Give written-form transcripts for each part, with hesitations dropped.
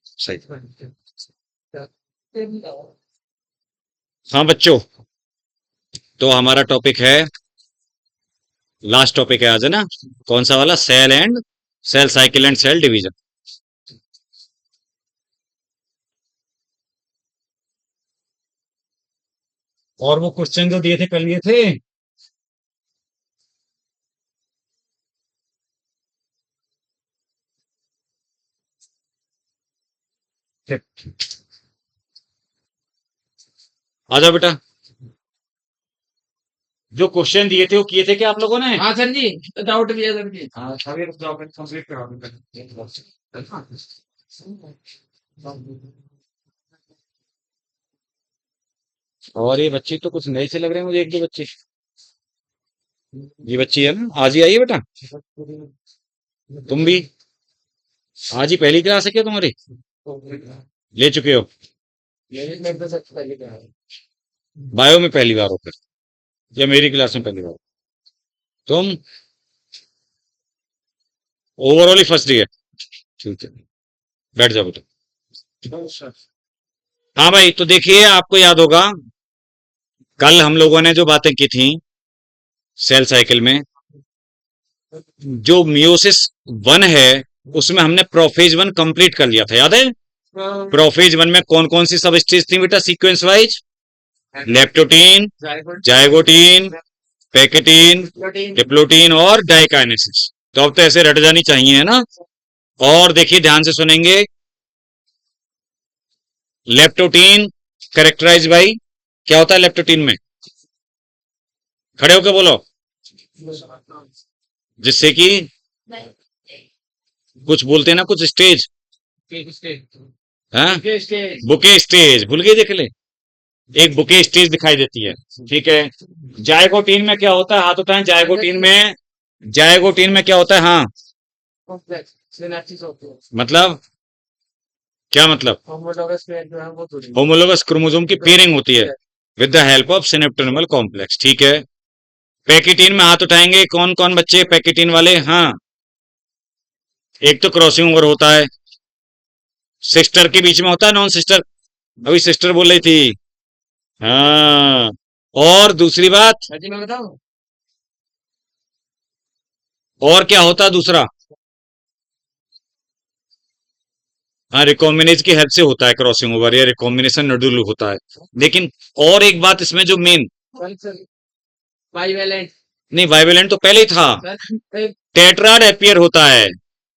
सही। हाँ बच्चों, तो हमारा टॉपिक है, लास्ट टॉपिक है आज, है ना? कौन सा वाला? Cell cycle and cell division. और वो क्वेश्चन जो दिए थे कल लिए थे, आ जाओ बेटा। जो क्वेश्चन दिए थे वो किए थे क्या आप लोगों ने? हाँ सर जी, डाउट भी है सर जी। हाँ, सभी कंप्लीट करा और ये बच्चे तो कुछ नए से लग रहे हैं मुझे, एक दो बच्चे। ये बच्ची है ना, आज ही आई है बेटा? तुम भी आज ही पहली क्लास है क्या तुम्हारी? ले चुके हो? बायो में पहली बार हो फिर, या मेरी क्लास में पहली बार? तुम ओवरऑल ही फर्स्ट ईयर? ठीक है, बैठ जाओ बेटा। हाँ भाई, तो देखिए आपको याद होगा कल हम लोगों ने जो बातें की थी सेल साइकिल में, जो मियोसिस वन है उसमें हमने प्रोफेज वन कंप्लीट कर लिया था, याद है? प्रोफेज वन में कौन कौन सी सब स्टेज थी बेटा sequence wise? Leptotene, zygotene, pachytene, diplotene और डाइकाइनेसिस। तो अब तो ऐसे रट जानी चाहिए, है ना? और देखिए ध्यान से सुनेंगे। लेप्टोटीन कैरेक्टराइज बाई, क्या होता है लेप्टोटीन में? खड़े होकर बोलो। जिससे कि कुछ बोलते हैं ना, कुछ स्टेज, हाँ, बुके स्टेज भूल गए, देख ले, एक बुके स्टेज दिखाई देती है। ठीक है। जायगोटीन में क्या होता है? हाथ उठाएं। जायगोटीन में क्या होता है? हाँ, मतलब क्या मतलब? होमोलोगस क्रोमोसोम की पेयरिंग होती है with the help of synaptonemal complex. ठीक है। पैकेटीन में हाथ उठाएंगे कौन कौन बच्चे पैकेटीन वाले? हाँ, एक तो क्रॉसिंग ओवर होता है, सिस्टर के बीच में होता है, नॉन सिस्टर, अभी सिस्टर बोल रही थी। हाँ, और दूसरी बात, मैं बताऊं? और क्या होता है दूसरा? हाँ, रिकॉम्बिनेज की हेल्प से होता है क्रॉसिंग ओवर, या रिकॉम्बिनेशन नोडुल होता है। लेकिन और एक बात इसमें जो मेन, बाइवेलेंट। नहीं बाइवेलेंट तो पहले ही था, टेट्राड एपियर होता है।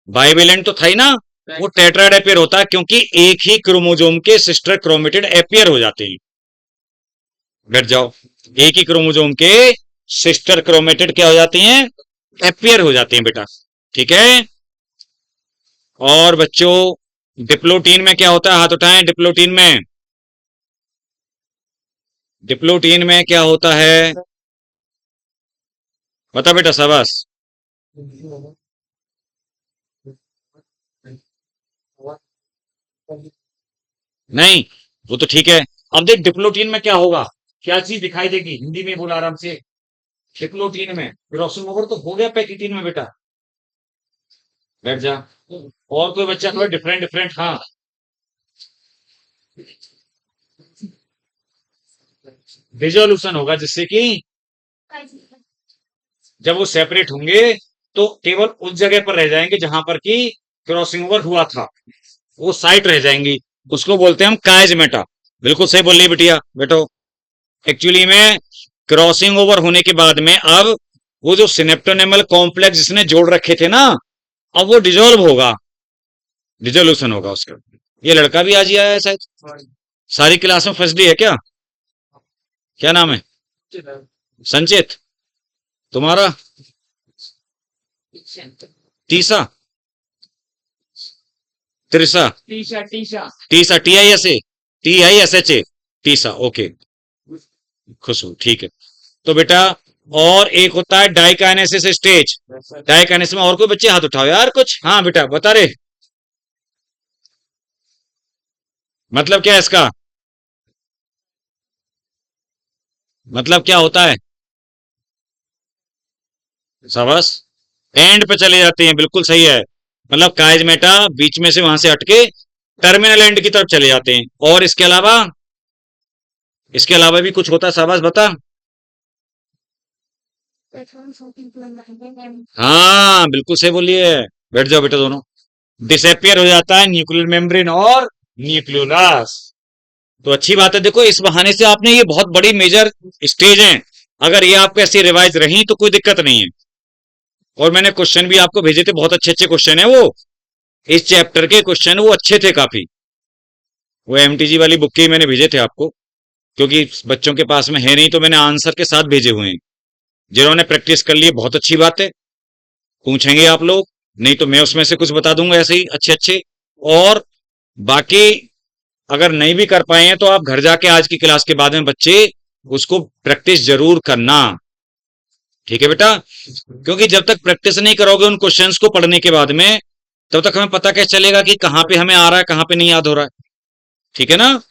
बाइवेलेंट तो था ही ना, वो टेट्राड एपियर होता है क्योंकि एक ही क्रोमोजोम के सिस्टर क्रोमेटिड एपियर हो जाते हैं। बैठ जाओ। एक ही क्रोमोजोम के सिस्टर क्रोमेटिड क्या हो जाती हैं? एपियर हो जाती हैं बेटा। ठीक है। और बच्चों डिप्लोटीन में क्या होता है? हाथ उठाएं। डिप्लोटीन में क्या होता है? बता बेटा, शाबाश। नहीं, वो तो ठीक है। अब देख डिप्लोटीन में क्या होगा, क्या चीज दिखाई देगी? हिंदी में बोला आराम से। डिप्लोटीन में क्रॉसिंग ओवर तो हो गया पैकेटीन में बेटा। बैठ जा। और कोई बच्चा थोड़ा डिफरेंट डिफरेंट? हाँ, रिजोल्यूशन होगा, जिससे कि जब वो सेपरेट होंगे तो केवल उस जगह पर रह जाएंगे जहां पर कि क्रॉसिंग ओवर हुआ था, वो साइट रह जाएंगी। उसको बोलते हैं हम काइजमेटा। बिल्कुल सही बोल रही बिटिया, बेटो। एक्चुअली में क्रॉसिंग ओवर होने के बाद में अब वो जो सिनेप्टोनेमल कॉम्प्लेक्स जिसने जोड़ रखे थे ना, अब वो डिजोल्व होगा, डिजोल्यूशन होगा उसका। ये लड़का भी आज ही आया है शायद, सारी क्लास में फर्स्ट डे है क्या? क्या नाम है? संचित। तुम्हारा? तीसा, त्रिसा, टीशा टीशा। Tisa, TISA, Tisa, okay. खुशबू, ठीक है। तो बेटा और एक होता है डाइकाइनेसिस स्टेज। डाइकाइनेसिस में और कोई बच्चे हाथ उठाओ यार कुछ। हाँ बेटा बता रहे, मतलब क्या है इसका? मतलब क्या होता है? शाबाश, एंड पे चले जाते हैं, बिल्कुल सही है। मतलब काइजमेटा बीच में से वहां से हटके टर्मिनल एंड की तरफ चले जाते हैं। और इसके अलावा भी कुछ होता है, शाबाश बता। हाँ बिल्कुल सही बोलिए। बैठ जाओ बेटा दोनों। डिसअपियर हो जाता है न्यूक्लियर मेम्ब्रेन और न्यूक्लियोलस। तो अच्छी बात है, देखो इस बहाने से आपने ये बहुत बड़ी मेजर स्टेज है, अगर ये आपको ऐसी रिवाइज रही तो कोई दिक्कत नहीं है। और मैंने क्वेश्चन भी आपको भेजे थे, बहुत अच्छे अच्छे क्वेश्चन है वो, इस चैप्टर के क्वेश्चन वो अच्छे थे काफी। वो एमटीजी वाली बुक के ही मैंने भेजे थे आपको, क्योंकि बच्चों के पास में है नहीं तो मैंने आंसर के साथ भेजे हुए हैं। जिन्होंने प्रैक्टिस कर ली बहुत अच्छी बात है, पूछेंगे आप लोग, नहीं तो मैं उसमें से कुछ बता दूंगा ऐसे ही अच्छे अच्छे। और बाकी अगर नहीं भी कर पाए हैं तो आप घर जाके आज की क्लास के बाद में बच्चे उसको प्रैक्टिस जरूर करना, ठीक है बेटा। क्योंकि जब तक प्रैक्टिस नहीं करोगे उन क्वेश्चंस को पढ़ने के बाद में, तब तक हमें पता कैसे चलेगा कि कहां पे हमें आ रहा है, कहां पे नहीं याद हो रहा है, ठीक है ना।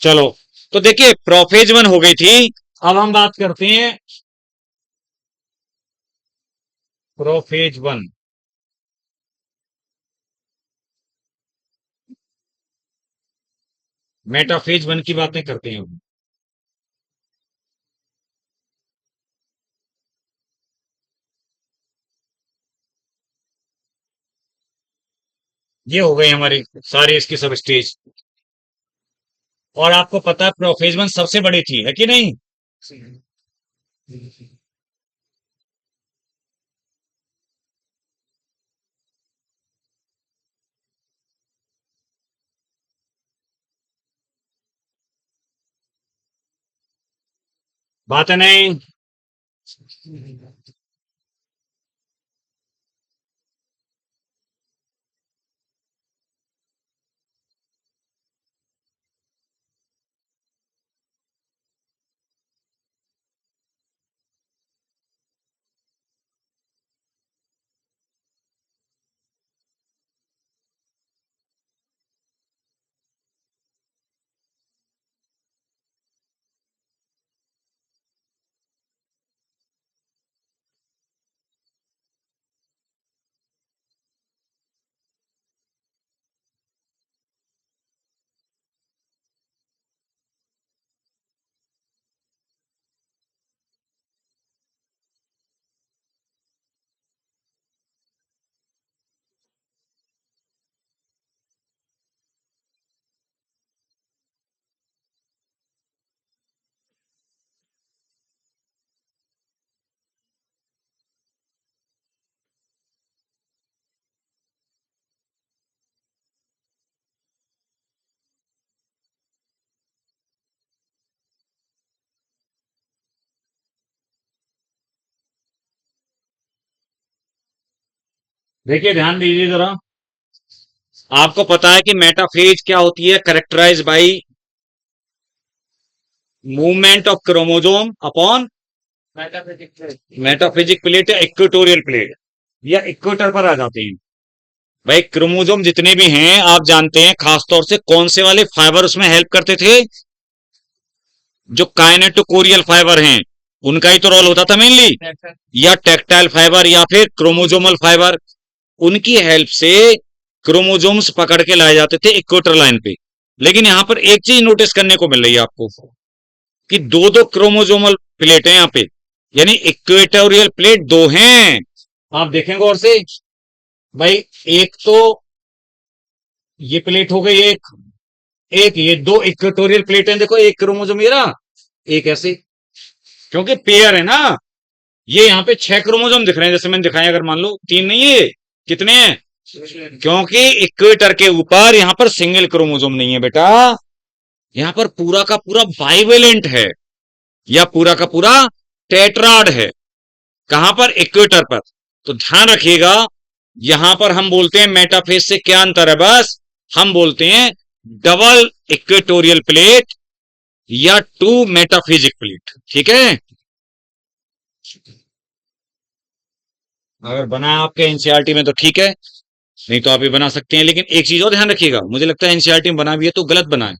चलो, तो देखिए प्रोफेज वन हो गई थी, अब हम बात करते हैं प्रोफेज वन। मेटाफेज वन की बातें करते हैं अब। ये हो गई हमारी सारी इसकी सब स्टेज। और आपको पता है प्रोफेज वन सबसे बड़ी थी, है कि नहीं। बात है नहीं। देखिए ध्यान दीजिए जरा, आपको पता है कि मेटाफेज क्या होती है, characterise by movement of chromosome upon metaphysic plate या इक्वेटोरियल प्लेट, या इक्वेटर पर आ जाते हैं। भाई क्रोमोजोम जितने भी हैं आप जानते हैं खासतौर से कौन से वाले फाइबर उसमें हेल्प करते थे, जो काइनेटोकोरियल फाइबर हैं उनका ही तो रोल होता था मेनली, या टेक्टाइल फाइबर या फिर क्रोमोजोमल फाइबर, उनकी हेल्प से क्रोमोजोम्स पकड़ के लाए जाते थे इक्वेटर लाइन पे। लेकिन यहां पर एक चीज नोटिस करने को मिल रही है आपको, कि दो दो क्रोमोजोमल प्लेट है यहाँ पे, यानी इक्वेटोरियल प्लेट दो हैं। आप देखेंगे और से, भाई एक तो ये प्लेट हो गई, एक एक ये दो इक्वेटोरियल प्लेट हैं, देखो एक क्रोमोजोम ये रहा, एक ऐसे, क्योंकि पेयर है ना। ये यहाँ पे 6 क्रोमोजोम दिख रहे हैं जैसे मैंने दिखाया, अगर मान लो 3 नहीं है, कितने हैं, क्योंकि इक्वेटर के ऊपर यहाँ पर सिंगल क्रोमोजोम नहीं है बेटा, यहाँ पर पूरा का पूरा बाइवेलेंट है, या पूरा का पूरा टेट्राड है। कहां पर, इक्वेटर पर। तो ध्यान रखिएगा, यहां पर हम बोलते हैं मेटाफेज से क्या अंतर है, बस हम बोलते हैं डबल इक्वेटोरियल प्लेट या टू मेटाफिजिक प्लेट, ठीक है। अगर बना आपके एनसीईआरटी में तो ठीक है, नहीं तो आप भी बना सकते हैं। लेकिन एक चीज और ध्यान रखिएगा, मुझे लगता है एनसीईआरटी में बना भी है तो गलत बना है।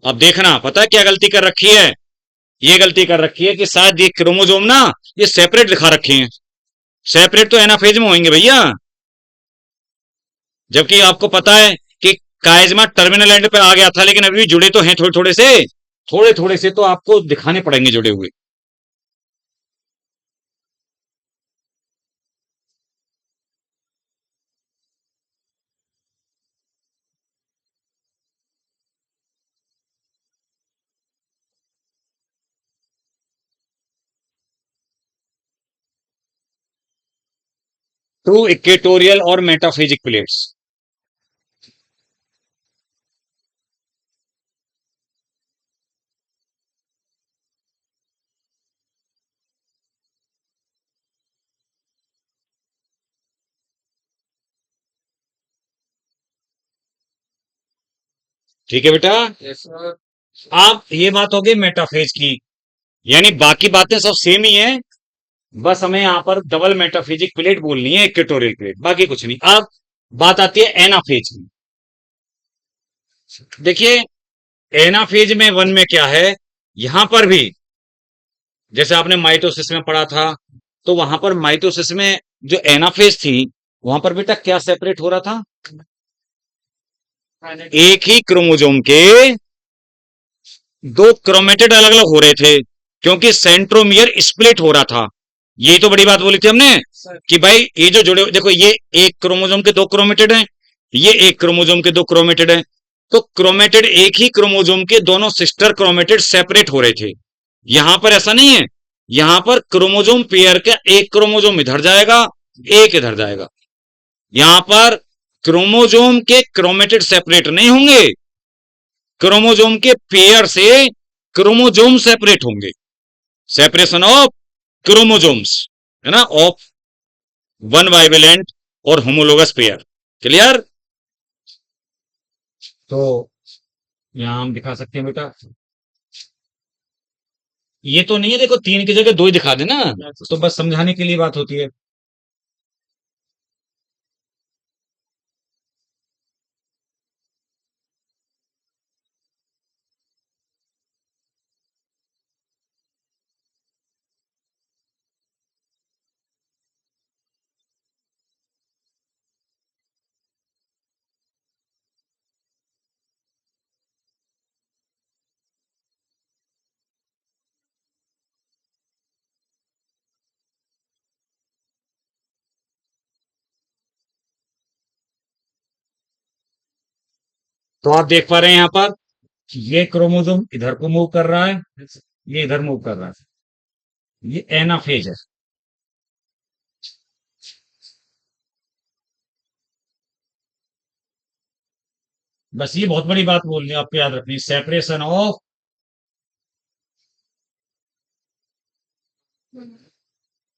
अब देखना, पता है क्या गलती कर रखी है, ये गलती कर रखी है कि शायद ये क्रोमोजोम ना ये सेपरेट दिखा रखे हैं। सेपरेट तो एनाफेज में होंगे भैया, जबकि आपको पता है कि काइजमा टर्मिनल एंड पे आ गया था, लेकिन अभी भी जुड़े तो हैं थोड़े थोड़े से तो आपको दिखाने पड़ेंगे जुड़े हुए। टू इक्वेटोरियल और मेटाफिजिक प्लेट्स। ठीक है बेटा। Yes, sir. आप ये बात होगी मेटाफेज की, यानी बाकी बातें सब सेम ही है, बस हमें यहाँ पर डबल मेटाफिजिक प्लेट बोलनी है, इक्वेटोरियल प्लेट, बाकी कुछ नहीं। अब बात आती है एनाफेज की। देखिए एनाफेज में वन में क्या है, यहां पर भी जैसे आपने माइटोसिस में पढ़ा था, तो वहां पर माइटोसिस में जो एनाफेज थी, वहां पर बेटा क्या सेपरेट हो रहा था, एक ही क्रोमोसोम के दो क्रोमेटिड अलग अलग हो रहे थे, क्योंकि सेंट्रोमियर स्प्लिट हो रहा था। यही तो बड़ी बात बोली थी हमने Sir. कि भाई ये जो जुड़े, देखो ये एक क्रोमोसोम के दो क्रोमेटिड हैं, ये एक क्रोमोसोम के दो क्रोमेटिड हैं, तो क्रोमेटिड एक ही क्रोमोसोम के दोनों सिस्टर क्रोमेटिड सेपरेट हो रहे थे। यहां पर ऐसा नहीं है, यहां पर क्रोमोसोम पेयर का एक क्रोमोसोम इधर जाएगा, एक इधर जाएगा। यहां पर क्रोमोसोम के क्रोमेटिड सेपरेट नहीं होंगे, क्रोमोसोम के पेयर से क्रोमोसोम सेपरेट होंगे, सेपरेशन ऑफ क्रोमोसोम्स, है ना, ऑफ वन बाइवेलेंट और होमोलोगस पेयर। क्लियर? तो यहां हम दिखा सकते हैं बेटा, ये तो नहीं है, देखो तीन की जगह दो ही दिखा देना, तो बस समझाने के लिए बात होती है। तो आप देख पा रहे हैं यहां पर ये क्रोमोसोम इधर को मूव कर रहा है, ये इधर मूव कर रहा है, ये एनाफेज है। बस ये बहुत बड़ी बात बोलनी है, आपको याद रखनी, separation of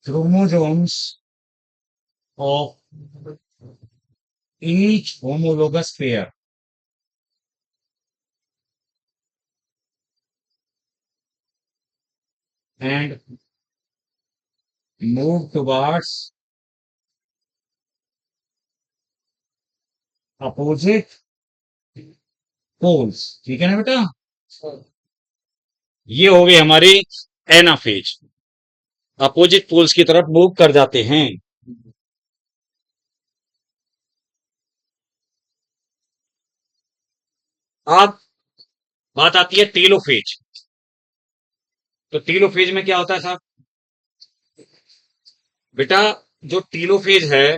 chromosomes of each homologous pair and move towards opposite poles. ठीक है ना बेटा, ये हो गई हमारी एनाफेज, अपोजिट पोल्स की तरफ मूव कर जाते हैं। अब बात आती है टेलोफेज। तो टेलोफेज में क्या होता है साहब, बेटा जो टेलोफेज है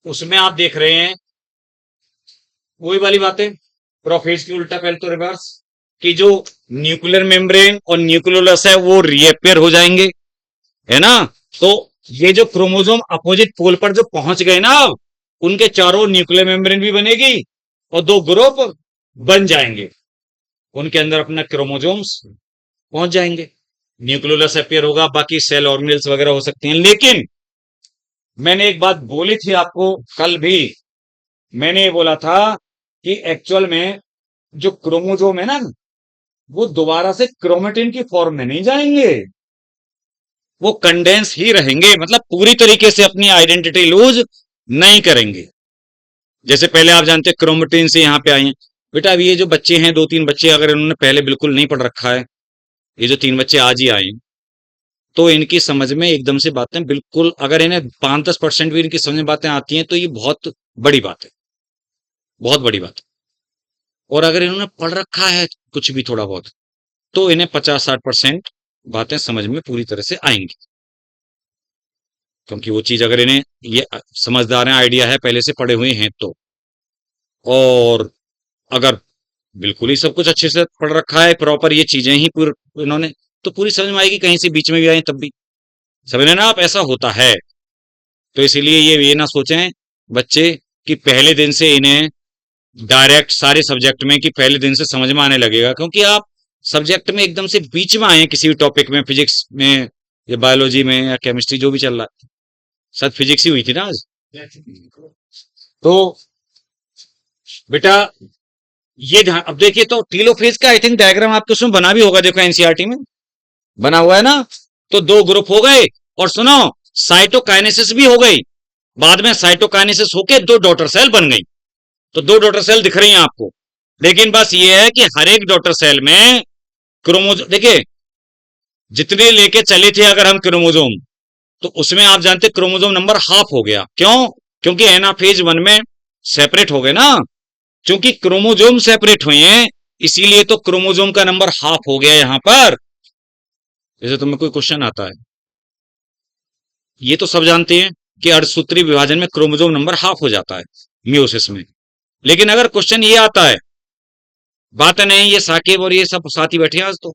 उसमें आप देख रहे हैं वही वाली बातें, प्रोफेज की उल्टा पहले तो रिवर्स, कि जो न्यूक्लियर मेम्ब्रेन और न्यूक्लियोलस है वो रीअपेयर हो जाएंगे, है ना। तो ये जो क्रोमोसोम अपोजिट पोल पर जो पहुंच गए ना, अब उनके चारों न्यूक्लियर मेम्ब्रेन भी बनेगी और दो ग्रुप बन जाएंगे, उनके अंदर अपना क्रोमोसोम्स पहुंच जाएंगे, न्यूक्लियोलस अपीयर होगा, बाकी सेल ऑर्गेनेल्स वगैरह हो सकती हैं। लेकिन मैंने एक बात बोली थी आपको कल भी, मैंने ये बोला था कि एक्चुअल में जो क्रोमोसोम है ना, वो दोबारा से क्रोमेटिन की फॉर्म में नहीं जाएंगे, वो कंडेंस ही रहेंगे, मतलब पूरी तरीके से अपनी आइडेंटिटी लूज नहीं करेंगे। जैसे पहले आप जानते हैं क्रोमेटिन से यहां पे आए हैं बेटा, अभी ये जो बच्चे हैं, दो तीन बच्चे, अगर इन्होंने पहले बिल्कुल नहीं पढ़ रखा है, ये जो तीन बच्चे आज ही आए हैं, तो इनकी समझ में एकदम से बातें बिल्कुल, अगर इन्हें 5-10% भी इनकी समझ में बातें आती हैं तो ये बहुत बड़ी बात है, बहुत बड़ी बात है। और अगर इन्होंने पढ़ रखा है कुछ भी थोड़ा बहुत, तो इन्हें 50-60% बातें समझ में पूरी तरह से आएंगी, क्योंकि वो चीज अगर इन्हें ये समझदार है, आइडिया है, पहले से पढ़े हुए हैं तो। और अगर बिल्कुल ही सब कुछ अच्छे से पढ़ रखा है, प्रॉपर ये चीजें ही पूरी इन्होंने, तो पूरी समझ में आएगी, कहीं से बीच में भी आए तब भी। समझ रहे ना आप, ऐसा होता है। तो इसीलिए ये ना सोचें बच्चे कि पहले दिन से इन्हें डायरेक्ट सारे सब्जेक्ट में, कि पहले दिन से समझ में आने लगेगा, क्योंकि आप सब्जेक्ट में एकदम से बीच में आए किसी भी टॉपिक में, फिजिक्स में या बायोलॉजी में या केमिस्ट्री जो भी चल रहा है। शायद फिजिक्स ही हुई थी ना आज। तो बेटा ये ध्यान, अब देखिए तो टीलोफेज का आई थिंक डायग्राम आपके उसमें बना भी होगा, देखो एनसीईआरटी में बना हुआ है ना। तो दो ग्रुप हो गए, और सुनो साइटोकाइनेसिस भी हो गई, बाद में साइटोकाइनेसिस होके दो डॉटर सेल बन गई। तो दो डॉटर सेल दिख रही हैं आपको, लेकिन बस ये है कि हर एक डॉटर सेल में क्रोमोजोम, देखिए जितने लेके चले थे अगर हम क्रोमोजोम, तो उसमें आप जानते क्रोमोजोम नंबर हाफ हो गया। क्यों? क्योंकि एनाफेज 1 में सेपरेट हो गए ना, क्योंकि क्रोमोजोम सेपरेट हुए हैं, इसीलिए तो क्रोमोजोम का नंबर हाफ हो गया यहां पर। जैसे तुम्हें कोई क्वेश्चन आता है, ये तो सब जानते हैं कि अर्धसूत्री विभाजन में क्रोमोजोम नंबर हाफ हो जाता है मियोसिस में, लेकिन अगर क्वेश्चन ये आता है, बात नहीं, ये साकिब और ये सब साथी बैठे हैं आज तो,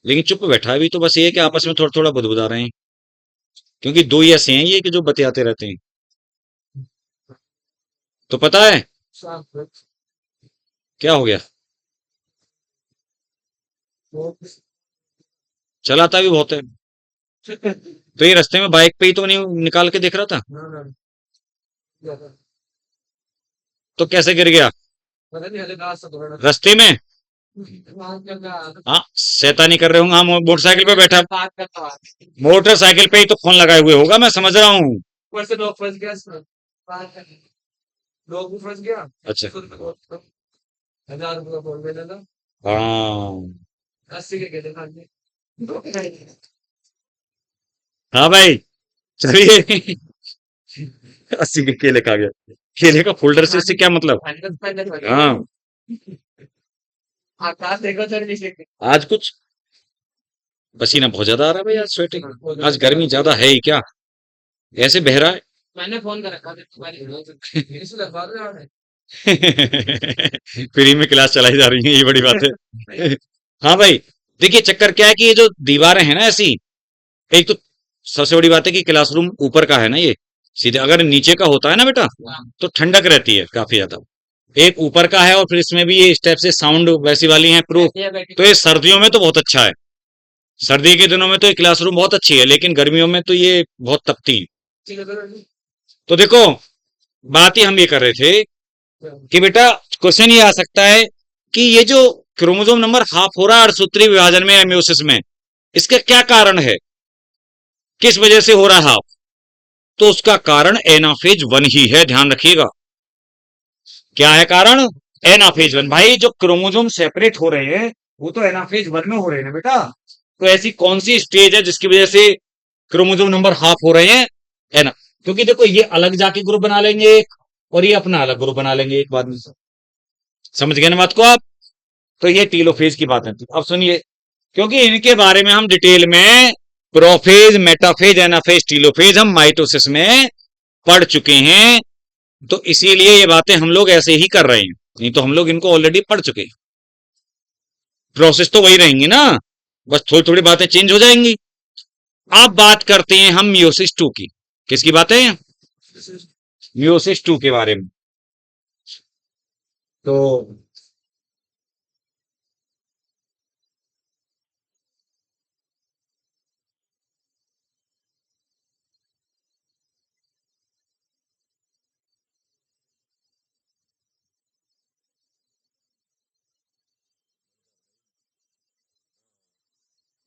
लेकिन चुप बैठा है भी, तो बस ये है कि आपस में थोड़ा थोड़ा बुदबुदा रहे हैं, क्योंकि दो ही ऐसे हैं ये कि जो बतियाते रहते हैं। तो पता है क्या हो गया, चलाता भी बहुत है। तो ये रास्ते में बाइक पे ही तो नहीं निकाल के देख रहा था, तो कैसे गिर गया रास्ते में? हाँ शैतानी कर रहे होंगे, हाँ मोटरसाइकिल पे बैठा, मोटरसाइकिल पे ही तो फोन लगाए हुए होगा, मैं समझ रहा हूँ। अच्छा, हाँ हाँ भाई, चलिए 80 के केले खा गया, केले का फोल्डर से इससे क्या मतलब? हाँ आज कुछ पसीना बहुत ज्यादा आ रहा है भाई, आज स्वेटिंग, आज गर्मी ज्यादा है ही क्या, ऐसे बह रहा है। मैंने फोन कर रखा था तुम्हारी फ्री में क्लास चलाई जा रही है, ये बड़ी बात है। हाँ भाई, देखिए चक्कर क्या है कि ये जो दीवारें हैं ना ऐसी, एक तो सबसे बड़ी बात है कि क्लासरूम ऊपर का है ना, ये सीधे अगर नीचे का होता है ना बेटा, तो ठंडक रहती है काफी ज्यादा। एक ऊपर का है, और फिर इसमें भी ये स्टेप से साउंड वैसी वाली है प्रूफ, तो ये सर्दियों में तो बहुत अच्छा है, सर्दी के दिनों में तो ये क्लासरूम बहुत अच्छी है, लेकिन गर्मियों में तो ये बहुत तपती है। तो देखो बात ही हम ये कर रहे थे कि बेटा क्वेश्चन ये आ सकता है कि ये जो क्रोमोसोम नंबर हाफ हो रहा है अर्धसूत्री विभाजन में या मेयोसिस में, इसका क्या कारण है, किस वजह से हो रहा है हाफ? तो उसका कारण एनाफेज 1 ही है, ध्यान रखिएगा। क्या है कारण? एनाफेज 1। भाई जो क्रोमोसोम सेपरेट हो रहे हैं वो तो एनाफेज 1 में हो रहे हैं ना बेटा, तो ऐसी कौन सी स्टेज है जिसकी वजह से क्रोमोसोम नंबर हाफ हो रहे हैं? है ना, क्योंकि देखो ये अलग जाके ग्रुप बना लेंगे एक, और ये अपना अलग ग्रुप बना लेंगे एक बाद में। समझ गए ना बात को आप? तो ये टीलोफेज की बात है। अब सुनिए, क्योंकि इनके बारे में हम डिटेल में प्रोफेज, मेटाफेज, एनाफेज, टीलोफेज हम माइटोसिस में पढ़ चुके हैं, तो इसीलिए ये बातें हम लोग ऐसे ही कर रहे हैं, नहीं तो हम लोग इनको ऑलरेडी पढ़ चुके हैं। प्रोसेस तो वही रहेंगी ना, बस थोड़ी थोड़ी बातें चेंज हो जाएंगी। अब बात करते हैं हम मियोसिस 2 की। किसकी बातें? मियोसिस 2 के बारे में। तो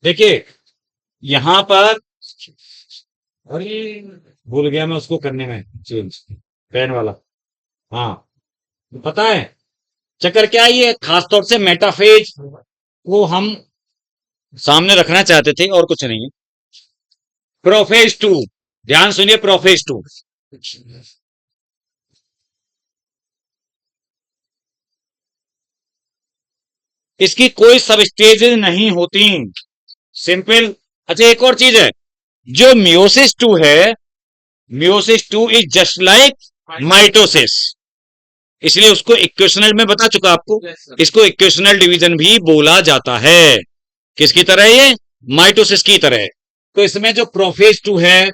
देखिए यहां पर, अरे भूल गया मैं उसको करने में चेंज, पेन वाला। हाँ पता है चक्कर क्या है, ये खासतौर से मेटाफेज को हम सामने रखना चाहते थे और कुछ नहीं है। प्रोफेज 2, ध्यान सुनिए, प्रोफेज 2 इसकी कोई सब स्टेज नहीं होती, सिंपल। अच्छा एक और चीज है, जो मियोसिस 2 है, meiosis 2 is just like mitosis, इसलिए उसको इक्वेशनल में बता चुका आपको, Yes, sir. इसको इक्वेशनल डिवीजन भी बोला जाता है। किसकी तरह है ये? माइटोसिस की तरह है। तो इसमें जो प्रोफेज 2 है,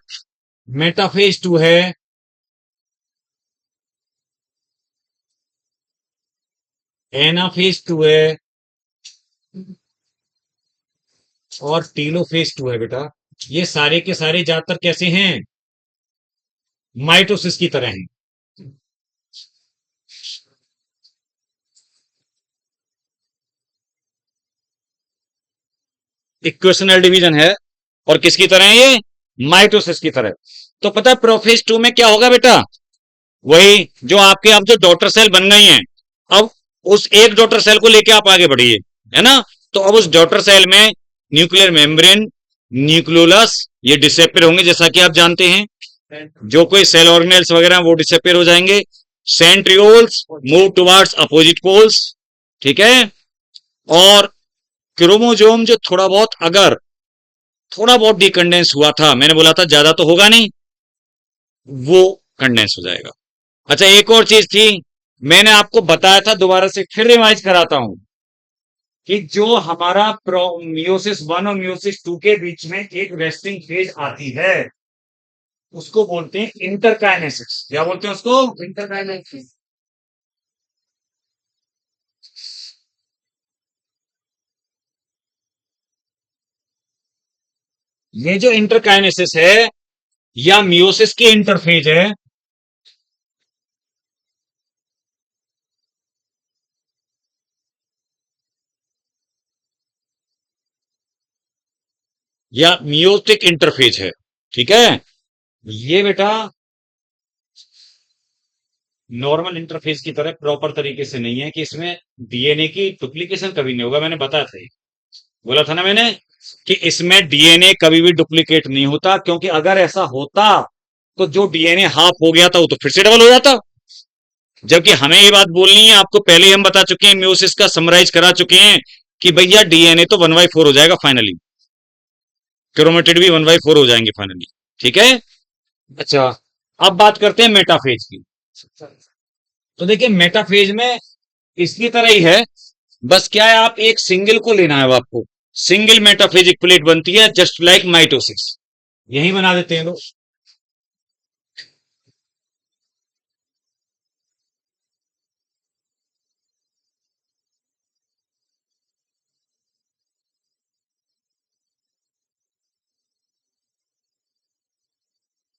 मेटाफेज 2 है, एनाफेज 2 है और टीलोफेज 2 है बेटा, ये सारे के सारे ज्यादातर कैसे हैं? माइटोसिस की तरह हैं। इक्वेशनल डिवीजन है, और किसकी तरह है ये? माइटोसिस की तरह। तो पता है प्रोफेज 2 में क्या होगा बेटा? वही जो आपके अब जो डॉटर सेल बन गई हैं, अब उस एक डॉटर सेल को लेके आप आगे बढ़िए, है ना? तो अब उस डॉटर सेल में न्यूक्लियर मेम्ब्रेन, न्यूक्लियोलस, ये डिसेपियर होंगे जैसा कि आप जानते हैं। जो कोई सेल ऑर्गेनेल्स वगैरह वो डिसेपियर हो जाएंगे। Centrioles move towards opposite poles, ठीक है। और क्रोमोजोम जो थोड़ा बहुत, अगर थोड़ा बहुत डिकंडेंस हुआ था, मैंने बोला था ज्यादा तो होगा नहीं, वो कंडेंस हो जाएगा। अच्छा एक और चीज थी, मैंने आपको बताया था, दोबारा से फिर रिवाइज कराता हूं, कि जो हमारा मियोसिस 1 और मियोसिस 2 के बीच में एक रेस्टिंग फेज आती है, उसको बोलते हैं इंटरकाइनेसिस। क्या बोलते हैं उसको? Interkinetics. ये जो इंटरकाइनेसिस है या मियोसिस की इंटरफेज है, या मियोटिक इंटरफेज है, ठीक है। ये बेटा नॉर्मल इंटरफेस की तरह प्रॉपर तरीके से नहीं है, कि इसमें डीएनए की डुप्लीकेशन कभी नहीं होगा। मैंने बताया था, बोला था ना मैंने, कि इसमें डीएनए कभी भी डुप्लीकेट नहीं होता, क्योंकि अगर ऐसा होता तो जो डीएनए हाफ हो गया था वो तो फिर से डबल हो जाता। जबकि हमें ये बात बोलनी है, आपको पहले ही हम बता चुके हैं, म्यूसिस का समराइज करा चुके हैं, कि भैया डीएनए तो 1/4 हो जाएगा फाइनली, क्रोमेटिड भी 1/4 हो जाएंगे फाइनली, ठीक है। अच्छा अब बात करते हैं मेटाफेज की। तो देखिए मेटाफेज में इसकी तरह ही है, बस क्या है, आप एक सिंगल को लेना है, अब आपको सिंगल मेटाफेजिक प्लेट बनती है जस्ट लाइक माइटोसिस, यही बना देते हैं लोग।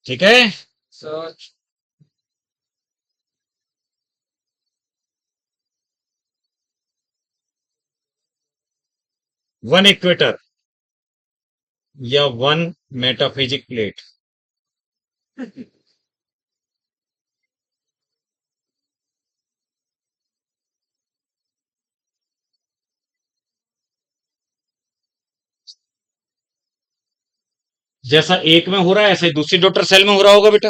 ठीक है। So, वन इक्वेटर या वन मेटाफेजिक प्लेट, जैसा एक में हो रहा है ऐसे ही दूसरी डॉटर सेल में हो रहा होगा बेटा।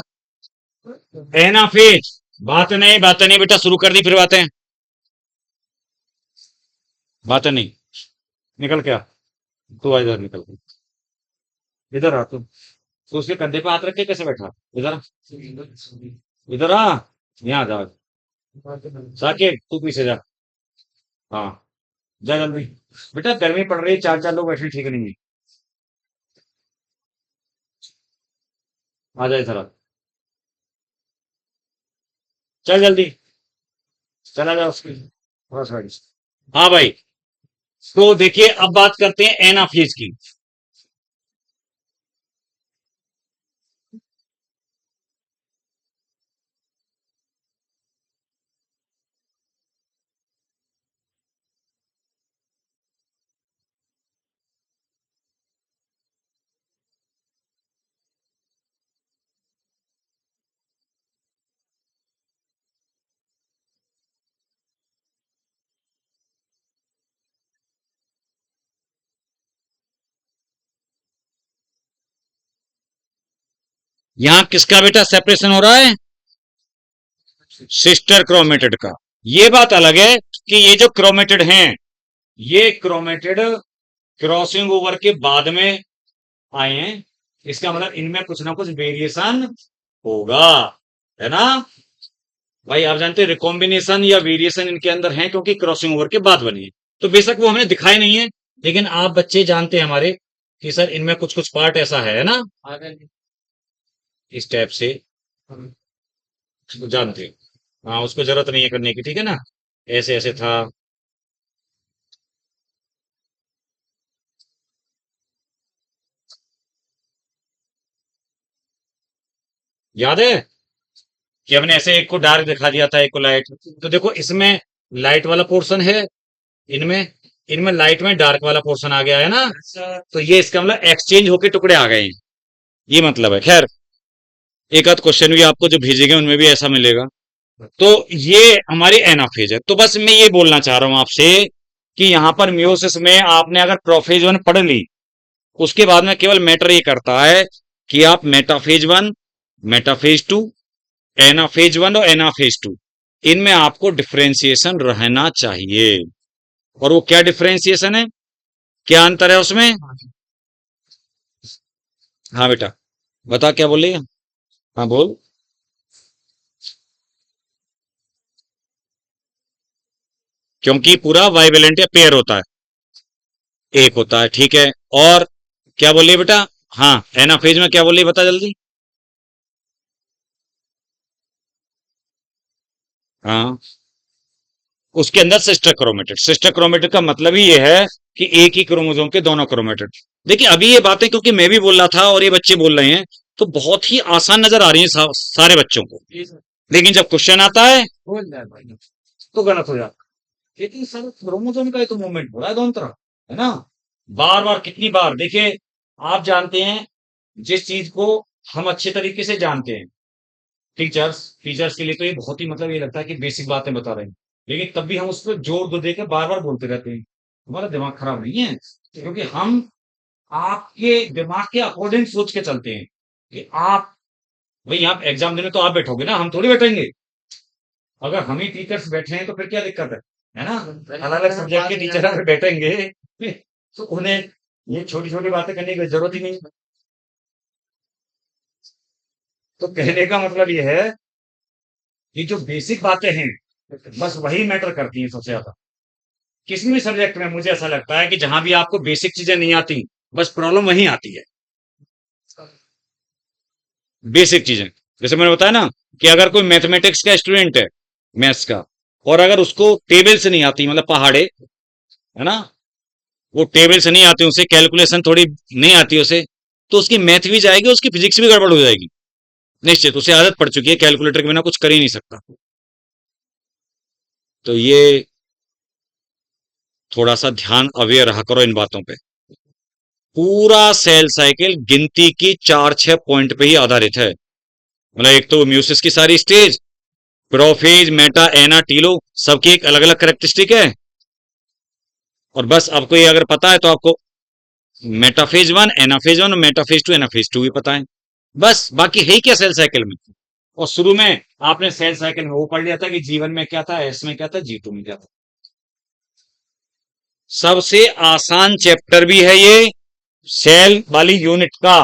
एनाफेज, बातें नहीं बेटा, शुरू कर दी फिर बातें, बातें नहीं। निकल क्या, तू आ इधर, निकल इधर आ तू। तो उसके कंधे पे हाथ रख के कैसे बैठा? इधर आ, इधर आ, यहाँ जा। साकेत तू पीछे जा, हाँ जा जल्दी। बेटा गर्मी पड़ रही है, 4 4 लोग बैठे ठीक नहीं है। आ जा इधर आ, चल जल्दी, चला जा उसकी बस गाड़ी से। हाँ भाई, तो देखिए अब बात करते हैं एनाफेज की। यहाँ किसका बेटा सेपरेशन हो रहा है? सिस्टर क्रोमेटिड का। ये बात अलग है कि ये जो क्रोमेटिड हैं, ये क्रोमेटेड क्रॉसिंग ओवर के बाद में आए हैं, इसका मतलब इनमें कुछ ना कुछ वेरिएशन होगा, है ना भाई। आप जानते हैं रिकॉम्बिनेशन या वेरिएशन इनके अंदर है, क्योंकि क्रॉसिंग ओवर के बाद बनी है। तो बेशक वो हमने दिखाई नहीं है, लेकिन आप बच्चे जानते हैं हमारे कि सर इनमें कुछ कुछ पार्ट ऐसा है ना, आगे इस टाइप से हम उसको जानते हो। हाँ, उसको जरूरत नहीं है करने की, ठीक है ना, ऐसे ऐसे था। याद है कि हमने ऐसे एक को डार्क दिखा दिया था, एक को लाइट। तो देखो इसमें लाइट वाला पोर्शन है, इनमें इनमें लाइट में डार्क वाला पोर्शन आ गया है ना। ऐसा तो ये इसका मतलब एक्सचेंज होके टुकड़े आ गए हैं, ये मतलब है। खैर, एक आध क्वेश्चन भी आपको जो भेजेंगे उनमें भी ऐसा मिलेगा। तो ये हमारी एनाफेज है। तो बस मैं ये बोलना चाह रहा हूं आपसे कि यहां पर मियोसिस में आपने अगर प्रोफेज वन पढ़ ली, उसके बाद में केवल मैटर ये करता है कि आप metaphase one, metaphase two, anaphase one और एनाफेज टू, इनमें आपको डिफरेंशिएशन रहना चाहिए। और वो क्या डिफरेंशिएशन है, क्या अंतर है उसमें? हाँ बेटा, बता क्या बोल रही है। हाँ बोल। क्योंकि पूरा बाइवेलेंट या पेयर होता है, एक होता है, ठीक है। और क्या बोलिए बेटा? हाँ, एनाफेज में क्या बोलिए, बता जल्दी। हाँ, उसके अंदर सिस्टर क्रोमेटिड। सिस्टर क्रोमेटिड का मतलब ही ये है कि एक ही क्रोमोसोम के दोनों क्रोमेटिड। देखिए अभी ये बातें क्योंकि मैं भी बोल रहा था और ये बच्चे बोल रहे हैं, तो बहुत ही आसान नजर आ रही है सारे बच्चों को, ये सब लेकिन जब क्वेश्चन आता है बोल रहा है भाई। तो गलत हो जाता है। लेकिन सर क्रोमोसोम का ही तो मूवमेंट हो रहा है दोनों तरफ, है ना। बार बार कितनी बार देखिए, आप जानते हैं जिस चीज को हम अच्छे तरीके से जानते हैं, टीचर्स टीचर्स के लिए तो ये बहुत ही मतलब ये लगता है कि बेसिक बातें बता रहे हैं, लेकिन तब भी हम उस पर जोर दो देकर बार बार बोलते रहते हैं। हमारा दिमाग खराब नहीं है, क्योंकि हम आपके दिमाग के अकॉर्डिंग सोच के चलते हैं कि आप, भाई आप एग्जाम देने तो आप बैठोगे ना, हम थोड़ी बैठेंगे। अगर हम ही टीचर्स बैठे हैं तो फिर क्या दिक्कत है ना। अलग अलग सब्जेक्ट के टीचर अगर बैठेंगे तो उन्हें ये छोटी छोटी बातें करने की जरूरत ही नहीं है। तो कहने का मतलब ये है कि जो बेसिक बातें हैं बस वही मैटर करती हैं सबसे ज्यादा। किसी भी सब्जेक्ट में मुझे ऐसा लगता है कि जहां भी आपको बेसिक चीजें नहीं आती, बस प्रॉब्लम वहीं आती है, बेसिक चीजें। जैसे मैंने बताया ना कि अगर कोई मैथमेटिक्स का स्टूडेंट है, मैथ्स का, और अगर उसको टेबल से नहीं आती, मतलब पहाड़े, है ना, वो टेबल से नहीं आती, उसे कैलकुलेशन थोड़ी नहीं आती उसे, तो उसकी मैथ भी जाएगी, उसकी फिजिक्स भी गड़बड़ हो जाएगी निश्चित। उसे आदत पड़ चुकी है, कैलकुलेटर के बिना कुछ कर ही नहीं सकता। तो ये थोड़ा सा ध्यान अवेयर रहा करो इन बातों पे। पूरा सेल साइकिल गिनती की 4-6 पॉइंट पे ही आधारित है। मतलब एक तो म्यूसिस की सारी स्टेज, प्रोफेज, मेटा, एना, टीलो, सबकी एक अलग अलग करेक्टरिस्टिक है। और बस आपको ये अगर पता है तो आपको मेटाफेज वन, एनाफेज वन और मेटाफेज टू, एनाफेज टू भी पता है। बस बाकी है ही क्या सेल साइकिल में। और शुरू में आपने सेल साइकिल में वो पढ़ लिया था कि जीवन में क्या था, एस में क्या था, जी टू में क्या था। सबसे आसान चैप्टर भी है ये सेल वाली यूनिट का,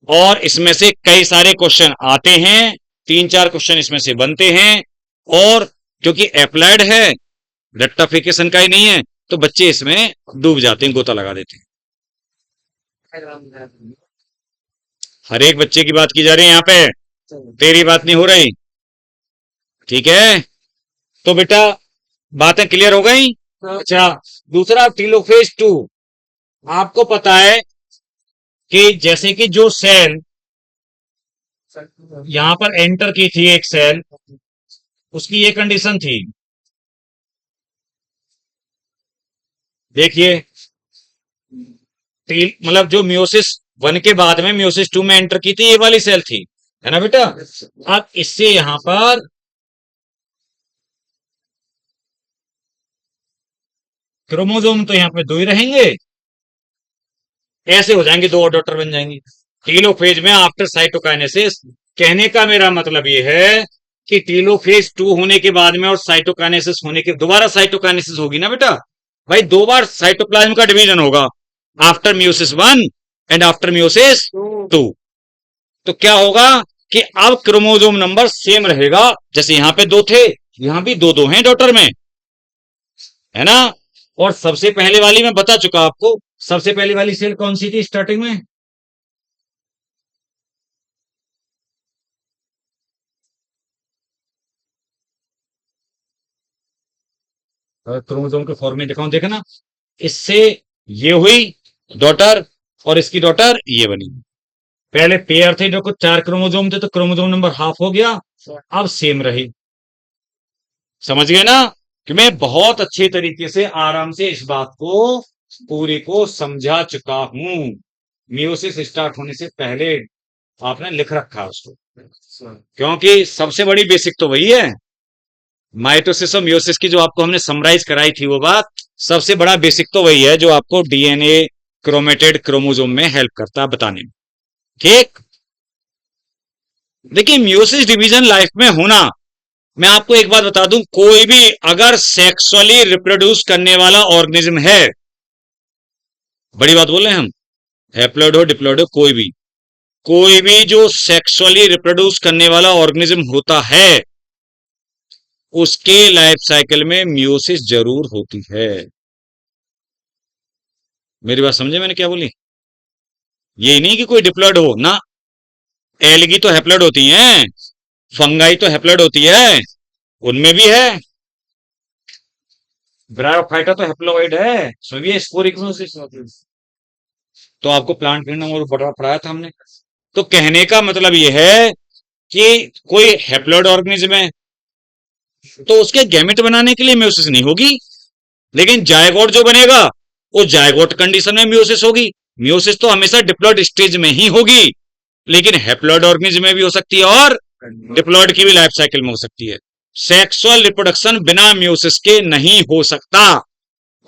और इसमें से कई सारे क्वेश्चन आते हैं, 3-4 क्वेश्चन इसमें से बनते हैं। और क्योंकि अप्लाइड है, रेक्टिफिकेशन का ही नहीं है, तो बच्चे इसमें डूब जाते हैं, गोता लगा देते हैं। हर एक बच्चे की बात की जा रही है यहाँ पे, तेरी बात नहीं हो रही, ठीक है। तो बेटा बातें क्लियर हो गई। अच्छा, दूसरा टीलोफेज टू, आपको पता है कि जैसे कि जो सेल यहां पर एंटर की थी एक सेल, उसकी ये कंडीशन थी, देखिए, मतलब जो म्योसिस वन के बाद में म्योसिस टू में एंटर की थी, ये वाली सेल थी, है ना बेटा। अब इससे यहां पर क्रोमोसोम तो यहां पे दो ही रहेंगे, ऐसे हो जाएंगे, दो और डॉटर बन जाएंगी टीलोफेज में आफ्टर साइटोकाइनेसिस। कहने का मेरा मतलब ये है कि टीलोफेज टू होने के बाद में और साइटोकाइनेसिस होने के, दोबारा साइटोकाइनेसिस होगी ना बेटा, भाई 2 बार साइटोप्लाज्म का डिवीजन होगा, after meiosis 1 and after meiosis 2। तो क्या होगा कि अब क्रोमोसोम नंबर सेम रहेगा, जैसे यहां पे 2 थे, यहां भी 2 2 हैं डॉटर में, है ना। और सबसे पहले वाली मैं बता चुका आपको, सबसे पहली वाली सेल कौन सी थी स्टार्टिंग में? क्रोमोसोम के फॉर्मेट दिखाऊं, देखा ना, इससे ये हुई डॉटर और इसकी डॉटर ये बनी। पहले पेयर थे, देखो 4 क्रोमोसोम थे, तो क्रोमोसोम नंबर हाफ हो गया, अब सेम रही। समझ गए ना कि मैं बहुत अच्छे तरीके से आराम से इस बात को पूरी को समझा चुका हूं। मियोसिस स्टार्ट होने से पहले आपने लिख रखा है उसको, क्योंकि सबसे बड़ी बेसिक तो वही है। माइटोसिस और मियोसिस की जो आपको हमने समराइज कराई थी वो बात, सबसे बड़ा बेसिक तो वही है जो आपको डीएनए क्रोमेटेड क्रोमोसोम में हेल्प करता है बताने में। ठीक, देखिए मियोसिस डिवीजन लाइफ में होना, मैं आपको एक बात बता दूं, कोई भी अगर सेक्सुअली रिप्रोड्यूस करने वाला ऑर्गेनिज्म है, बड़ी बात बोल रहे हैं हम, हैप्लॉइड हो डिप्लॉइड हो, कोई भी जो सेक्सुअली रिप्रोड्यूस करने वाला ऑर्गेनिज्म होता है, उसके लाइफ साइकिल में मियोसिस जरूर होती है। मेरी बात समझे मैंने क्या बोली? यही नहीं कि कोई डिप्लॉइड हो ना, एलगी तो हैप्लॉइड होती हैं, फंगाई तो हैप्लॉइड होती है, उनमें भी है। ब्रायोफाइटा तो हैप्लॉइड है, उसमें भी है स्पोरिक्नोसिस। तो आपको प्लांट किंगडम और पढ़ाया था हमने। तो कहने का मतलब यह है कि कोई हैप्लॉइड ऑर्गेनिज्म है तो उसके गैमेट बनाने के लिए म्यूसिस नहीं होगी, लेकिन जायगोट जो बनेगा वो जायगोट कंडीशन में म्यूसिस होगी। म्यूसिस तो हमेशा डिप्लॉइड स्टेज में ही होगी, लेकिन हैप्लॉइड ऑर्गेनिज्म में भी हो सकती है और डिप्लॉइड की भी लाइफ साइकिल में हो सकती है। सेक्सुअल रिप्रोडक्शन बिना म्यूसिस के नहीं हो सकता।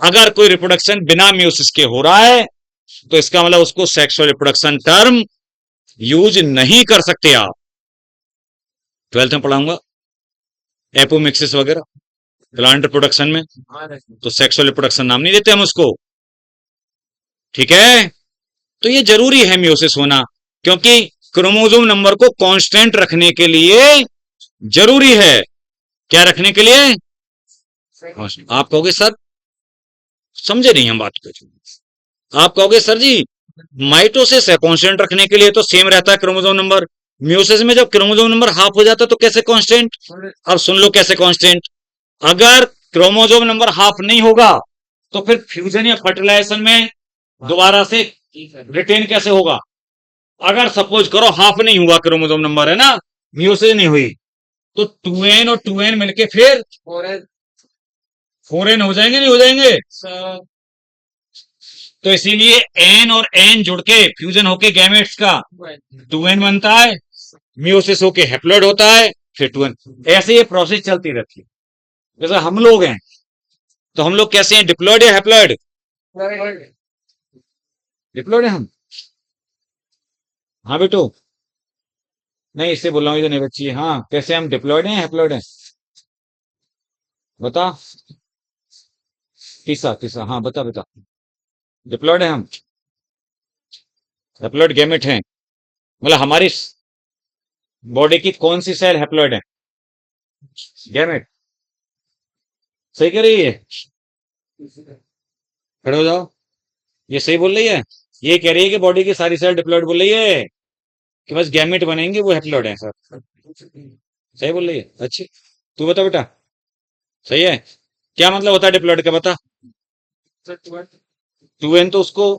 अगर कोई रिप्रोडक्शन बिना म्यूसिस के हो रहा है तो इसका मतलब उसको सेक्सुअल रिप्रोडक्शन टर्म यूज नहीं कर सकते आप। 12th में पढ़ाऊंगा एपोमिक्सिस वगैरह प्लांट रिप्रोडक्शन में, तो सेक्सुअल रिप्रोडक्शन नाम नहीं देते हम उसको। ठीक है, तो ये जरूरी है म्यूसिस होना, क्योंकि क्रोमोसोम नंबर को कांस्टेंट रखने के लिए जरूरी है। क्या रखने के लिए? आप कहोगे सर समझे नहीं हम बात को, आप कहोगे सर जी माइटोसिस है, कांस्टेंट रखने के लिए तो सेम रहता है क्रोमोसोम नंबर, म्यूसिस में जब क्रोमोसोम नंबर हाफ हो जाता है तो कैसे कांस्टेंट? अब सुन लो कैसे कांस्टेंट। अगर क्रोमोसोम नंबर हाफ नहीं होगा तो फिर फ्यूजन या फर्टिलाइजेशन में दोबारा से रिटेन कैसे होगा? अगर सपोज करो हाफ नहीं हुआ क्रोमोसोम नंबर, है ना, म्यूसिस नहीं हुई, तो 2n और 2n मिलके फिर 4n हो जाएंगे, नहीं हो जाएंगे? तो इसीलिए n और n जुड़ के फ्यूजन होके गैमेट्स का 2n बनता है, म्यूसिस होके हैप्लॉइड होता है, फिर 2n। ऐसे ये प्रोसेस चलती रहती है। जैसे हम लोग हैं तो हम लोग कैसे हैं, डिप्लॉइड या हैप्लॉइड? डिप्लॉइड है हम। हाँ बेटो, नहीं इससे बोल रहा हूँ, इधर नहीं बच्ची। हाँ, कैसे हम डिप्लॉइड हैं हैप्लॉइड हैं? बता तीसरा तीसरा, हाँ बता बता। डिप्लॉइड है हम, हैप्लॉइड गैमेट हैं। मतलब हमारी बॉडी की कौन सी सेल हैप्लॉइड है? गैमेट। सही कह रही है, खड़े हो जाओ, ये सही बोल रही है। ये कह रही है कि बॉडी की सारी सेल डिप्लॉइड बोल रही है, कि बस गैमेट बनेंगे वो हैप्लॉइड है सर। सही बोल रही है, अच्छी। तू बता बेटा, सही है। क्या मतलब होता है डिप्लॉइड का, बता। 2n तो उसको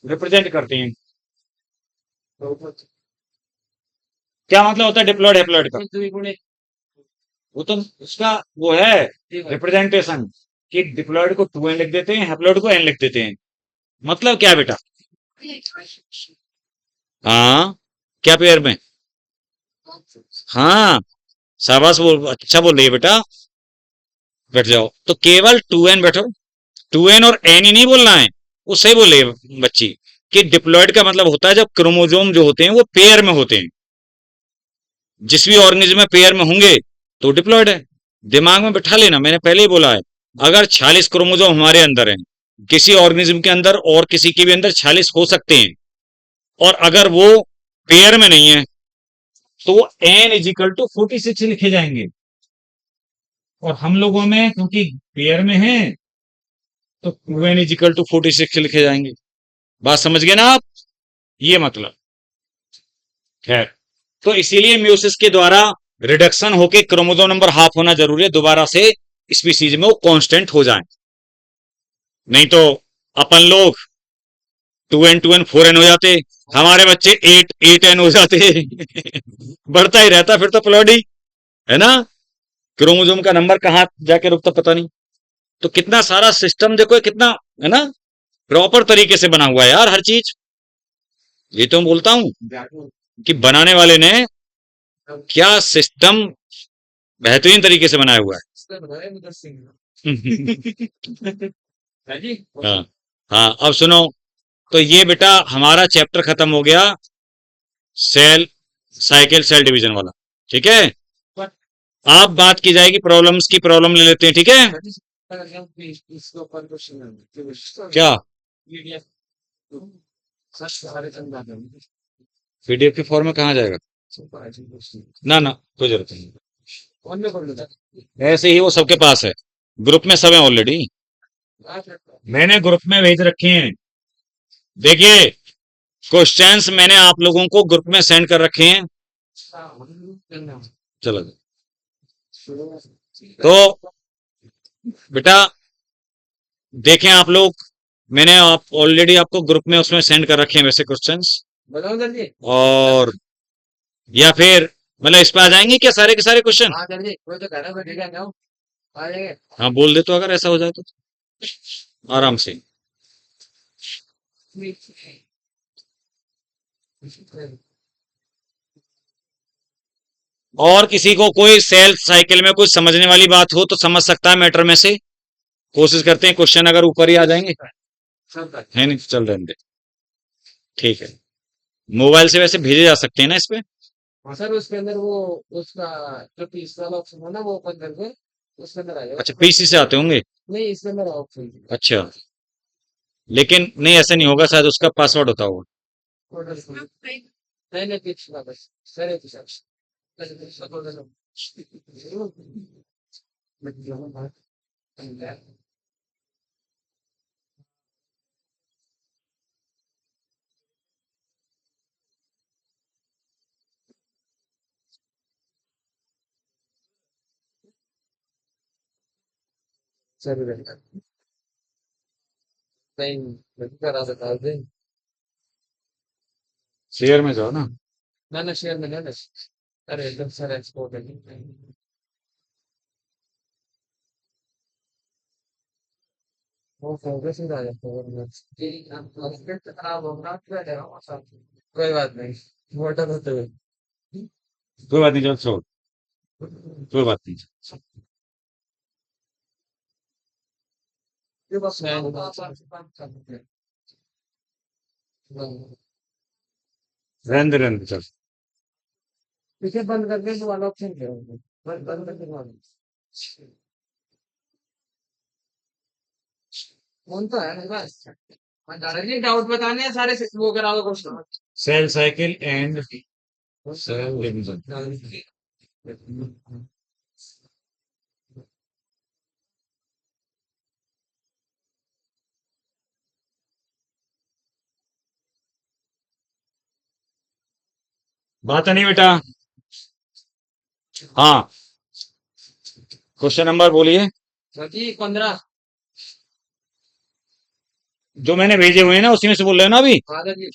रिप्रेजेंट करते हैं। क्या मतलब होता है डिप्लॉइड हैप्लॉइड का? वो तो उसका वो है रिप्रेजेंटेशन, कि डिप्लॉइड को 2n लिख देते हैं, हैप्लॉइड को n लिख देते हैं। मतलब क्या बेटा? हाँ, क्या पेयर में? हाँ, शाबाश, बोल, अच्छा बोल रही है बेटा। बैठ जाओ, तो केवल 2n बैठो, 2n और n ही नहीं बोलना है, वो सही बोल रही है बच्ची, कि डिप्लॉइड का मतलब होता है जब क्रोमोसोम जो होते हैं वो पेयर में होते हैं। जिस भी ऑर्गेनिज्म में पेयर में होंगे तो डिप्लॉइड है। दिमाग में बैठा लेना, मैंने पहले ही बोला है, अगर 46 क्रोमोसोम हमारे अंदर हैं, किसी ऑर्गेनिज्म के अंदर और किसी के भी अंदर 46 हो सकते हैं, और अगर वो पेयर में नहीं है तो वो n इजिकल टू 46 लिखे जाएंगे, और हम लोगों में क्योंकि पेयर में है तो 2n इजिकल टू 46 लिखे जाएंगे। बात समझ गए ना आप? ये मतलब खैर, तो इसीलिए म्यूसिस के द्वारा रिडक्शन होके क्रोमोसोम नंबर हाफ होना जरूरी है, दोबारा से स्पीसीज में वो कांस्टेंट हो जाए। नहीं तो अपन लोग 2n 2n 4n हो जाते, हमारे बच्चे 8 8n हो जाते बढ़ता ही रहता फिर तो प्लॉडी, है ना? क्रोमोसोम का नंबर कहाँ जाके रुकता पता नहीं। तो कितना सारा सिस्टम देखो, कितना, है ना, प्रॉपर तरीके से बना हुआ है यार हर चीज। ये तो मैं बोलता हूं कि बनाने वाले ने क्या सिस्टम बेहतरीन तरीके से बनाया हुआ है। हाँ हाँ, अब सुनो, तो ये बेटा हमारा चैप्टर खत्म हो गया, सेल साइकिल सेल डिवीजन वाला। ठीक है, आप बात की जाएगी प्रॉब्लम्स की, प्रॉब्लम ले लेते हैं, ठीक है? क्या पीडीएफ के फॉर्म में कहाँ जाएगा? ना ना, कोई जरूरत नहीं, ऐसे ही वो सबके पास है, ग्रुप में सब है ऑलरेडी, मैंने ग्रुप में भेज रखे हैं। देखिए, क्वेश्चंस मैंने आप लोगों को ग्रुप में सेंड कर रखे हैं। चलो, तो बेटा देखें आप लोग, मैंने आप ऑलरेडी आपको ग्रुप में उसमें सेंड कर रखे हैं वैसे क्वेश्चंस, और या फिर मतलब इस पे आ जाएंगे क्या सारे के सारे क्वेश्चन? हाँ बोल दे, तो अगर ऐसा हो जाए तो आराम से। और किसी को कोई सेल साइकिल में कुछ समझने वाली बात हो तो समझ सकता है मैटर में से, कोशिश करते हैं क्वेश्चन अगर ऊपर ही आ जाएंगे, है नहीं? चल रहे हैं, ठीक है। मोबाइल से वैसे भेजे जा सकते हैं ना इस पे? हाँ सर, उसके अंदर वो उसका जो पीस वाला ऑप्शन है ना, वो ओपन करके उसके अंदर आ जाएगा। अच्छा, पीसी से आते होंगे। नहीं, इसके अंदर ऑप्शन अच्छा, लेकिन नहीं ऐसा नहीं होगा, शायद उसका पासवर्ड होता होगा। नहीं नहीं, पिछला बस सर है पिछला। सर नहीं, नहीं करा सकता है। शेयर में जाओ ना। ना ना, शेयर में ना, अरे एकदम सर एक्सपोर्ट है। वो फोकस ही आ जाता है। खराब होगा, कोई बात नहीं, मोटर होते हुए। कोई बात नहीं, चलो छोड़, कोई बात नहीं। ये बस मैं रहने दे, चल। पीछे बंद करके तो वाला ऑप्शन क्या होगा? बंद बंद करके वाला कौन सा है? बस डायरेक्टली डाउट बताने हैं सारे वो कराओ question. Cell cycle and cell division. बात नहीं बेटा। हाँ, क्वेश्चन नंबर बोलिए। सची 15। जो मैंने भेजे हुए हैं ना उसी में से बोल रहे हो ना अभी?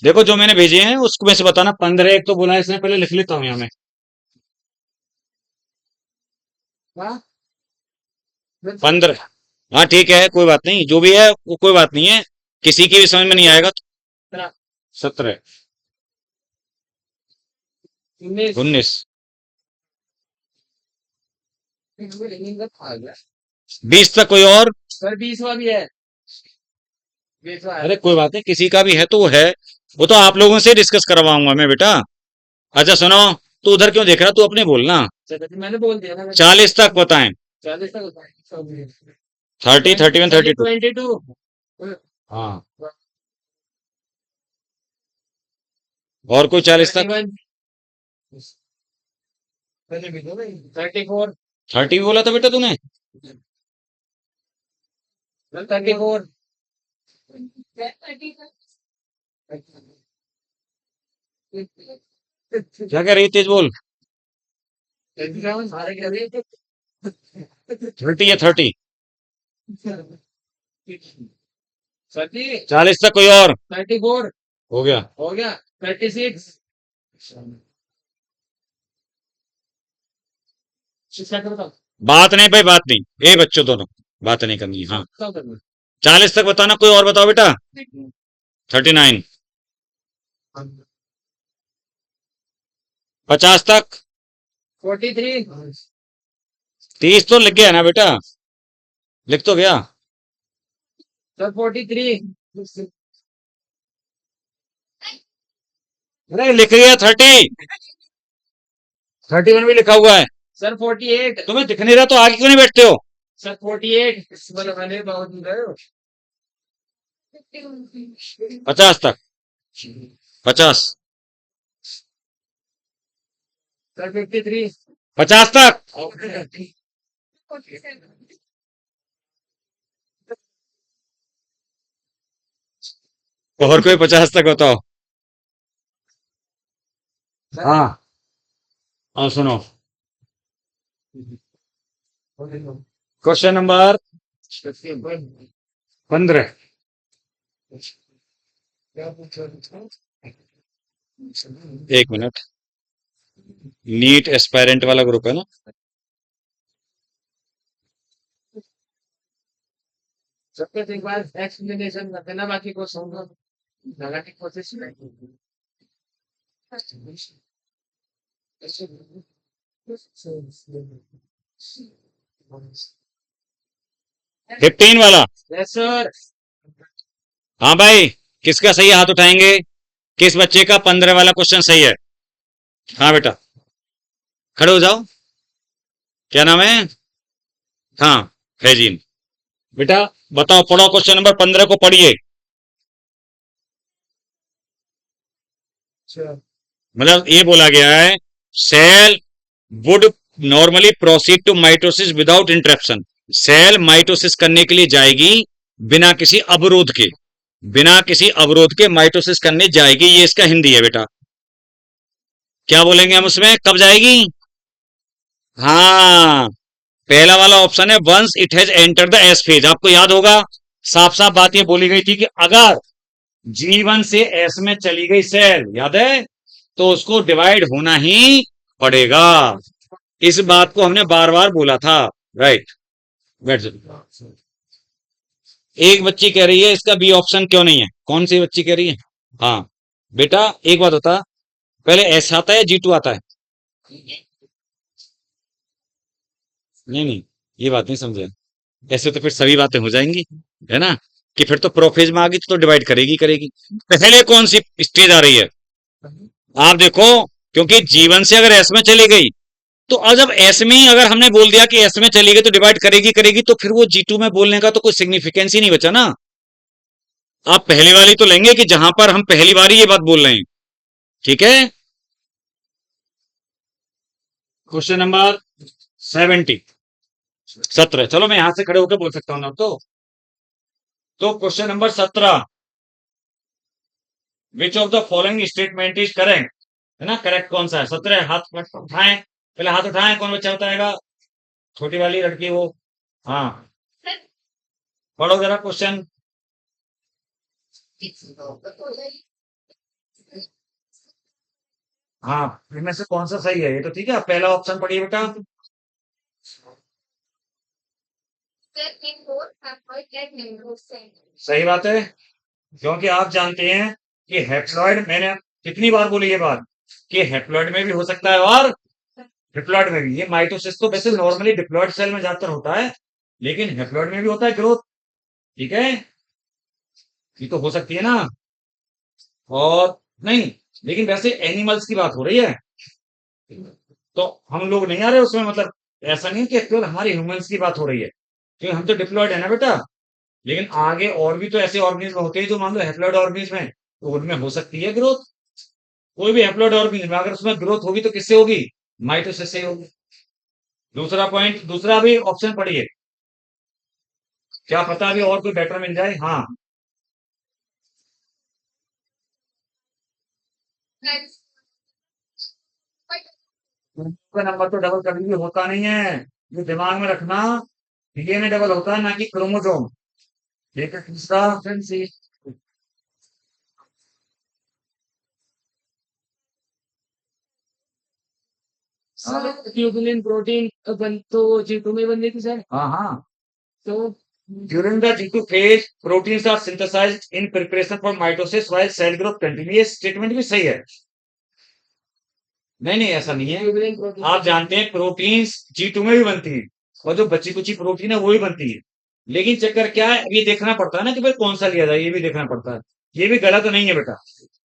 देखो जो मैंने भेजे हैं उसको में से बताना। 15 एक तो बोला है इसने, पहले लिख लेता हूँ यहाँ में। 15, हाँ ठीक है, कोई बात नहीं, जो भी है वो कोई बात नहीं है, किसी की भी समझ में नहीं आएगा तो 17 19 20 तक कोई और? सर 20वां भी है। अरे कोई बात नहीं, किसी का भी है तो वो है, वो तो आप लोगों से डिस्कस करवाऊंगा मैं बेटा। अच्छा सुनो, तू उधर क्यों देख रहा, तू अपने बोलना। मैंने बोल दिया ना। 40 तक बताएं। 40 तक 30, 31, 32। 22। हाँ, और कोई 40 तक? 31। पहले भी तो नहीं 34। 30 भी बोला था बेटा तूने? 34। क्या कह रही है, तेज बोल। 30 या 30? 40 तक कोई और? 34 हो गया। हो गया। 36। बात नहीं भाई, बात नहीं, ए बच्चों दोनों, बात नहीं करनी। हाँ, 40 तक बताना, कोई और बताओ बेटा। 39। 50 तक? 43। 30 तो लिख गया ना बेटा, लिख तो गया। सर 43। अरे लिख गया 30, 31 भी लिखा हुआ है। सर 48। तुम्हें दिख नहीं रहा तो आगे क्यों नहीं बैठते हो? सर 48 मतलब मैंने बहुत गए हो। 50 तक? 50। सर 53। 50 तक? और कोई 50 तक बताओ। हाँ, और सुनो, क्वेश्चन नंबर 15। एक मिनट, नीट एस्पायरेंट वाला ग्रुप है ना? सबके एक बार एक्सप्लेनेशन कर देना बाकी को समझो लगाने की कोशिश नहीं। 15 वाला? Yes sir. हाँ भाई, किसका सही है हाथ उठाएंगे? किस बच्चे का 15 वाला क्वेश्चन सही है? हाँ बेटा, खड़े हो जाओ। क्या नाम है? हाँ, फैजीन। बेटा बताओ, पढ़ो क्वेश्चन नंबर 15 को पढ़िए। मतलब ये बोला गया है, cell would normally proceed to mitosis without interruption. Cell mitosis करने के लिए जाएगी बिना किसी अवरोध के, बिना किसी अवरोध के माइटोसिस करने जाएगी, ये इसका हिंदी है बेटा। क्या बोलेंगे हम उसमें, कब जाएगी? हाँ, पहला वाला ऑप्शन है once it has enter the S phase. आपको याद होगा, साफ साफ बात ये बोली गई थी कि अगर G1 से एस में चली गई सेल, याद है, तो उसको डिवाइड होना ही पड़ेगा। इस बात को हमने बार बार बोला था। राइट, बैठ जाओ। एक बच्ची कह रही है इसका बी ऑप्शन क्यों नहीं है। कौन सी बच्ची कह रही है? हाँ बेटा, एक बात बता, पहले एस आता है G2 आता है? नहीं नहीं, ये बात नहीं समझे। ऐसे तो फिर सभी बातें हो जाएंगी, है ना, कि फिर तो प्रोफेज में आ गई तो डिवाइड करेगी करेगी। पहले कौन सी स्टेज आ रही है? आप देखो, क्योंकि जीवन से अगर एस में चली गई, तो अब जब एस में ही अगर हमने बोल दिया कि एस में चली गई तो डिवाइड करेगी करेगी, तो फिर वो G2 में बोलने का तो कोई सिग्निफिकेंस ही नहीं बचा ना। आप पहली वाली तो लेंगे कि जहां पर हम पहली बार ही ये बात बोल रहे हैं। ठीक है, क्वेश्चन नंबर 17। चलो मैं यहां से खड़े होकर बोल सकता हूं ना तो question number 17, which of the following statement is correct, है ना, करेक्ट कौन सा है? 17, हाथ उठाएं, पहले हाथ उठाएं, कौन बच्चा बताएगा? छोटी वाली लड़की वो। हाँ, पढ़ो जरा क्वेश्चन। हाँ, इनमें से कौन सा सही है? ये तो ठीक है, पहला ऑप्शन पढ़िए बेटा। सही बात है, क्योंकि आप जानते हैं कि हेप्लॉइड, मैंने कितनी बार बोली ये बात, कि हेप्लॉइड में भी हो सकता है और डिप्लॉइड में भी। ये माइटोसिस तो वैसे नॉर्मली डिप्लॉइड सेल में ज्यादातर होता है, लेकिन हेप्लॉइड में भी होता है ग्रोथ। ठीक है, ये तो हो सकती है ना। और नहीं, लेकिन वैसे एनिमल्स की बात हो रही है, तो हम लोग नहीं आ रहे उसमें, मतलब ऐसा नहीं कि केवल हमारे ह्यूमंस की बात हो रही है। क्योंकि हम तो डिप्लॉयड है ना बेटा। लेकिन आगे और भी तो ऐसे ऑर्गेनिज्म होते हैं जो मान लो हैप्लॉयड ऑर्गेनिज्म है, तो उनमें हो सकती है ग्रोथ। कोई भी हैप्लॉयड ऑर्गेनिज्म अगर उसमें ग्रोथ होगी तो किससे होगी? माइटोसिस से होगी। दूसरा पॉइंट, दूसरा भी ऑप्शन पढ़िए, क्या पता अभी और कोई बेटर मिल जाए। हाँ, का नंबर तो डबल कभी भी होता नहीं है, ये दिमाग में रखना। डीएनए डबल होता है ना कि क्रोमोसोम। ठीक है, तीसरा option C. Sir tubulin protein बन तो G2 में बन थी सर। हाँ हाँ, तो during the G2 phase proteins are synthesized in preparation for mitosis while cell growth continue। ये स्टेटमेंट भी सही है। नहीं नहीं, ऐसा नहीं है। ट्यूबुलिन प्रोटीन आप जानते हैं प्रोटीन्स G2 में भी बनती है, और जो बची कुची प्रोटीन है वो भी बनती है। लेकिन चक्कर क्या है, अब ये देखना पड़ता है ना कि भाई कौन सा लिया जाए, ये भी देखना पड़ता है। ये भी गलत नहीं है बेटा,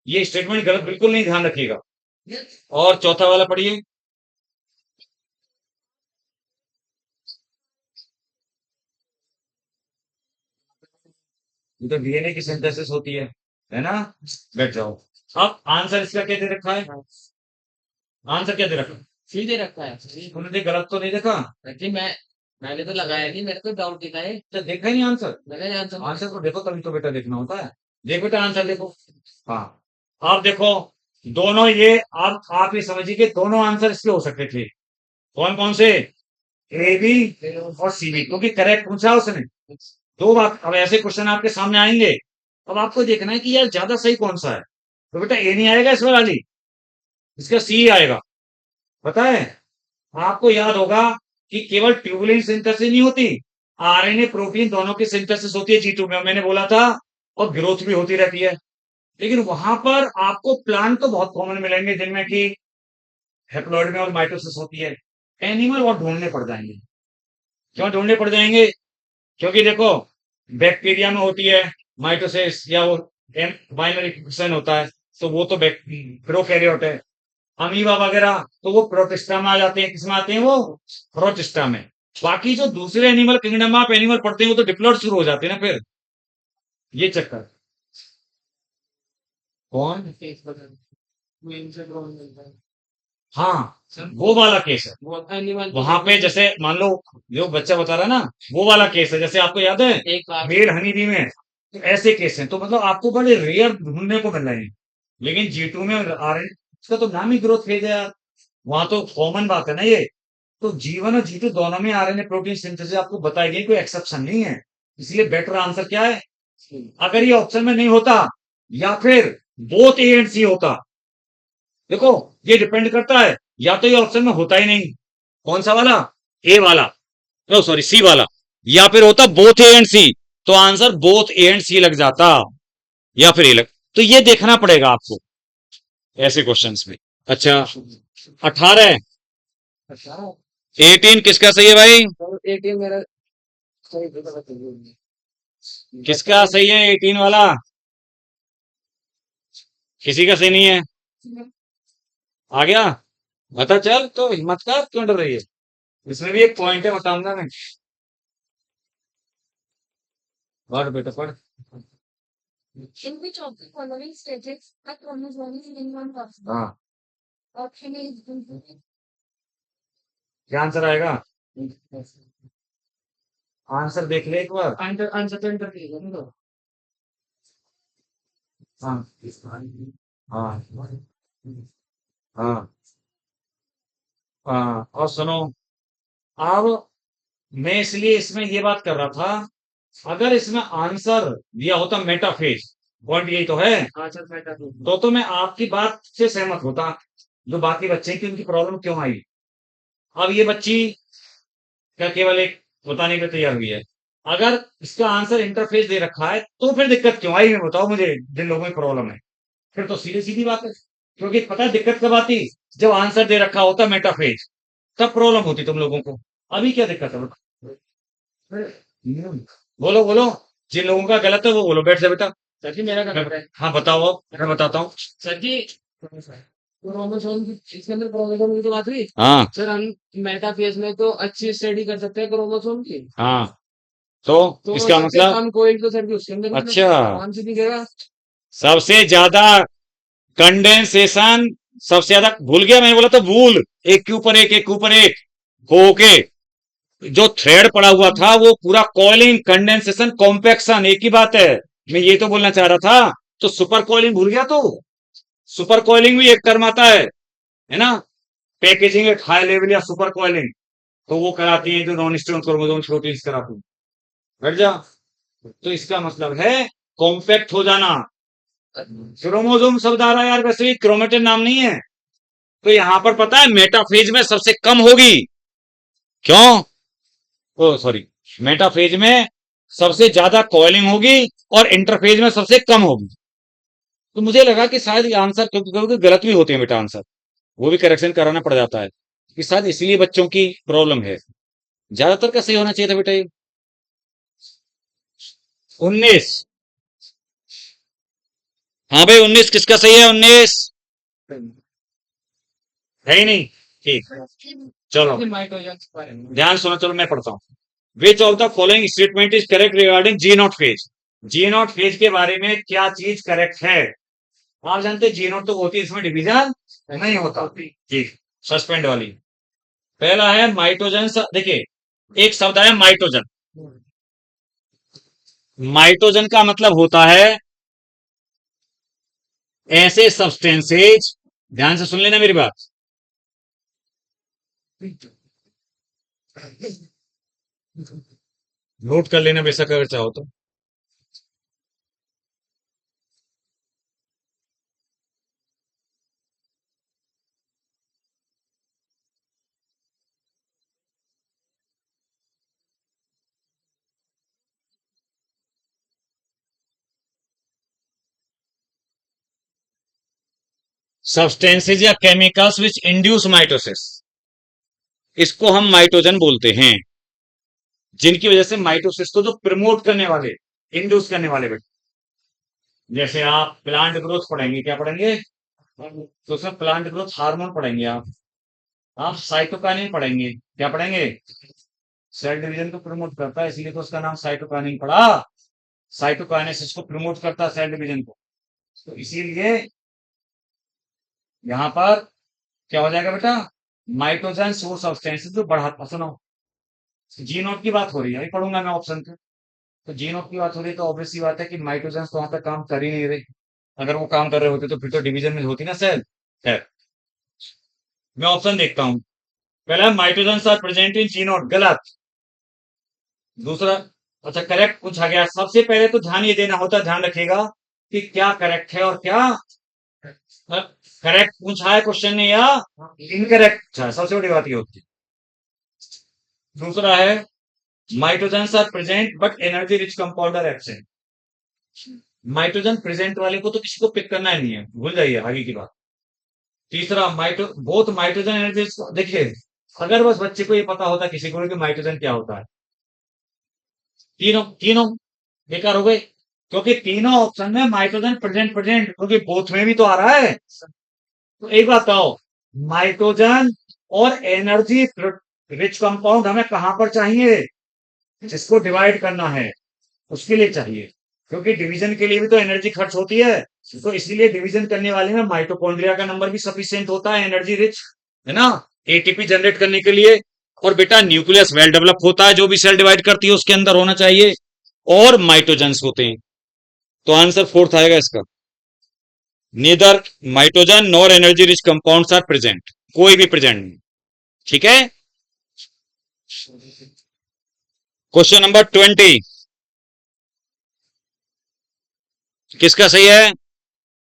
ये स्टेटमेंट गलत बिल्कुल नहीं, ध्यान रखिएगा। और चौथा वाला पढ़िए। ये तो डीएनए की सिंथेसिस होती है ना। बैठ जाओ। अब आंसर इसका क्या दे रखा है? आंसर क्या दे रखा है? सी दे रखा है। तुमने गलत तो नहीं देखा? लेकिन मैंने तो लगाया नहीं, मेरे को डाउट दिखा है। तो देखा ही नहीं आंसर? मैंने आंसर आंसर को देखो तभी तो बेटा देखना होता है। देख बेटा आंसर देखो। हाँ, आप देखो, दोनों ये आप ये समझिए कि दोनों आंसर इसके हो सकते थे। कौन कौन से? ए बी और सी बी, क्योंकि करेक्ट पूछा उसने। दो बात, अब ऐसे क्वेश्चन आपके सामने आएंगे, अब आपको देखना है कि यार ज्यादा सही कौन सा है। तो बेटा ए नहीं आएगा इसमें वाली, इसका सी आएगा। पता है, आपको याद होगा कि केवल ट्यूबुलिन सिंथेसिस नहीं होती, आरएनए प्रोटीन दोनों की सिंथेसिस होती है G2 में, मैंने बोला था। और ग्रोथ भी होती रहती है। लेकिन वहां पर आपको प्लांट तो बहुत कॉमन मिलेंगे जिनमें कि हेप्लॉइड में और माइटोसिस होती है। एनिमल और ढूंढने पड़ जाएंगे। क्यों ढूंढने पड़ जाएंगे? क्योंकि देखो, बैक्टीरिया में होती है माइटोसिस, या वो बाइनरी फिक्शन होता है, तो वो तो प्रोकैरियोट है। अमीबा वगैरह तो वो प्रोटिस्टा में आ जाते हैं। किसमें आते हैं वो? प्रोटिस्टा में। बाकी जो दूसरे एनिमल किंगडम ऑफ एनिमल पढ़ते हैं वो तो डिप्लॉइड शुरू हो जाते हैं ना फिर। ये चक्कर। कौन? फेस बदल मेन से ड्रोन मिलता है हाँ, सर। वो वाला केस है। वो एनिमल वहां पे जैसे मान लो, जो बच्चा बता रहा है ना, वो वाला केस है। जैसे आपको याद है एक बार मेल हनी बी में, तो ऐसे केस हैं। तो मतलब आपको बड़े रेयर ढूंढने को मिल रहे हैं। लेकिन G2 में आरएन, इसका तो नाम ही ग्रोथ फेज है यार, वहां तो कॉमन बात है ना ये। तो G1 और G2 दोनों में आरएनए प्रोटीन सिंथेसिस आपको बताई गई, कोई एक्सेप्शन नहीं है। इसलिए बेटर आंसर क्या है? अगर ये ऑप्शन में नहीं होता, या फिर बोथ ए एंड सी होता। देखो, ये डिपेंड करता है, या तो ये ऑप्शन में होता ही नहीं। कौन सा वाला? ए वाला, नो सॉरी सी वाला। या फिर होता बोथ ए एंड सी, तो आंसर बोथ ए एंड सी लग जाता। या फिर ए लग, तो ये देखना पड़ेगा आपको ऐसे क्वेश्चंस में। अच्छा, 18, अच्छा 18 किसका सही है भाई? तो एटीएम मेरा सही तो बताइए। किसका सही है 18 वाला? किसी का सही नहीं है। आ गया? बता चल, तो हिम्मत कर, क्यों डर रही है? इसमें भी एक पॉइंट है, बताऊंगा मैं। पढ़ बेटा पढ़। In which of the following stages are chromosomes in one person? हाँ, Option A is क्या आंसर आएगा? आंसर देख ले एक बार। आंसर आंसर तो इंटर कीजिए ना तो। हाँ हाँ हाँ हाँ, और सुनो, अब मैं इसलिए इसमें ये बात कर रहा था, अगर इसमें आंसर दिया होता मेटाफेज, पॉइंट यही तो है, आंसर बेटा तो तो मैं आपकी बात से सहमत होता। जो बाकी बच्चे हैं कि उनकी प्रॉब्लम क्यों आई। अब ये बच्ची क्या केवल एक बताने के लिए तैयार हुई है। अगर इसका आंसर इंटरफेस दे रखा है तो फिर दिक्कत क्यों आई, मैं बताओ मुझे, जिन लोगों की प्रॉब्लम है। फिर तो सीधी सीधी बात है, क्योंकि पता है दिक्कत कब आती? जब आंसर दे रखा होता मेटाफेज, तब प्रॉब्लम होती तुम लोगों को। अभी क्या दिक्कत है? बोलो बोलो, जिन लोगों का गलत है वो बोलो। बैठ जा बेटा। सर जी मेरा गलत है। हाँ बताओ, अब मैं बताता हूँ। सर जी क्रोमोसोम की इसके अंदर क्रोमोसोम की तो बात हुई। हाँ सर हम मेटाफेज में तो अच्छी स्टडी कर सकते हैं क्रोमोसोम की। हाँ, तो तो इसका सबसे मतलब कम कोई तो सर उसके अंदर अच्छा, कौन सी दिखेगा? सबसे ज्यादा कंडेंसेशन, सबसे ज्यादा, भूल गया मैंने बोला था भूल, एक के ऊपर एक के ऊपर एक होके जो थ्रेड पड़ा हुआ था वो पूरा कॉइलिंग, कंडेंसेशन, कॉम्पेक्शन एक ही बात है। मैं ये तो बोलना चाह रहा था। तो सुपर कॉइलिंग भूल गया तो सुपर कॉइलिंग भी एक टर्म आता है ना। पैकेजिंग एट हाई लेवल या सुपर कॉइलिंग, तो वो कराती है जो नॉन स्टेरॉन क्रोमोसोम प्रोटीन्स कराती है। बैठ जा। तो इसका मतलब है कॉम्पैक्ट हो जाना। क्रोमोसोम शब्द आ रहा है यार, वैसे भी क्रोमेटिन नाम नहीं है। तो यहां पर पता है मेटाफेज में सबसे कम होगी। क्यों? ओ सॉरी, मेटाफेज में सबसे ज्यादा कॉइलिंग होगी और इंटरफेज में सबसे कम होगी। तो मुझे लगा कि शायद ये आंसर, क्योंकि गलत भी होते हैं बेटा आंसर, वो भी करेक्शन कराना पड़ जाता है, कि शायद इसलिए बच्चों की प्रॉब्लम है। ज्यादातर का सही होना चाहिए था बेटा ये। 19। हाँ भाई 19 किसका सही है? 19 है ही नहीं। ठीक, चलो ध्यान सुनो, चलो मैं पढ़ता हूँ। Which of the following statement is correct regarding G not phase? G not phase के बारे में क्या चीज करेक्ट है? आप जानते हैं जी नॉट तो होती है, इसमें डिवीजन नहीं होता। ठीक, सस्पेंड वाली। पहला है माइटोजन, देखिए एक शब्द है माइटोजन। माइटोजन का मतलब होता है ऐसे सब्सटेंसेज, ध्यान से सुन लेना मेरी बात, नोट कर लेना बेशक अगर चाहो तो। सब्सटेंसेज या केमिकल्स विच इंड्यूस माइटोसिस, इसको हम माइटोजन बोलते हैं। जिनकी वजह से माइटोसिस को जो प्रमोट करने वाले, इंड्यूस करने वाले बेटे, जैसे आप प्लांट ग्रोथ पढ़ेंगे, क्या पढ़ेंगे? तो उसमें प्लांट ग्रोथ हार्मोन पढ़ेंगे आप साइटोकाइनिन पढ़ेंगे, क्या पढ़ेंगे? सेल डिवीजन को प्रमोट करता है, इसलिए तो उसका नाम साइटोकाइनिन पड़ा। साइटोकाइनेसिस को प्रमोट करता है सेल डिवीजन को। तो इसीलिए यहां पर क्या हो जाएगा बेटा? माइटोजन वो सब्सटेंसेस जो बढ़ाता, सुनो, जी नोट की बात हो रही है, अभी पढ़ूंगा मैं ऑप्शन पे। तो जी नोट की बात हो रही है तो ऑब्वियस सी बात है कि माइटोजन तो वहां पे काम कर ही नहीं रहे। अगर वो काम कर रहे होते तो फिर तो डिवीजन में होती ना सेल। है, मैं ऑप्शन देखता हूँ। पहला mitogen are present in G nought, गलत। दूसरा, अच्छा करेक्ट पूछा गया, सबसे पहले तो ध्यान ये देना होता है, ध्यान रखिएगा कि क्या करेक्ट है और क्या करेक्ट पूछा है क्वेश्चन ने या इनकरेक्ट पूछा है, सबसे बड़ी बात ये होती है। दूसरा है mitogen are present but energy rich compound are absent. Mitogen present वाले को तो किसी को पिक करना ही नहीं है, भूल जाइए आगे की बात। तीसरा बोथ माइटोजन एनर्जी, देखिए अगर बस बच्चे को ये पता होता किसी को कि माइटोजन क्या होता है, तीनों तीनों बेकार हो गए। क्योंकि तीनों ऑप्शन में माइटोजन प्रेजेंट प्रेजेंट, क्योंकि बोथ में भी तो आ रहा है। तो एक बात बताओ, माइटोजन और एनर्जी रिच कंपाउंड हमें कहां पर चाहिए? जिसको डिवाइड करना है उसके लिए चाहिए, क्योंकि डिवीजन के लिए भी तो एनर्जी खर्च होती है। तो इसीलिए डिवीजन करने वाले में माइटोकॉन्ड्रिया का नंबर भी सफिशिएंट होता है, एनर्जी रिच, है ना, एटीपी जनरेट करने के लिए। और बेटा न्यूक्लियस वेल डेवलप होता है, जो भी सेल डिवाइड करती है उसके अंदर होना चाहिए, और माइटोजन्स होते हैं। तो आंसर फोर्थ आएगा इसका। Neither mitogen nor energy rich compounds are present, कोई भी प्रेजेंट नहीं। ठीक है। क्वेश्चन नंबर 20 किसका सही है?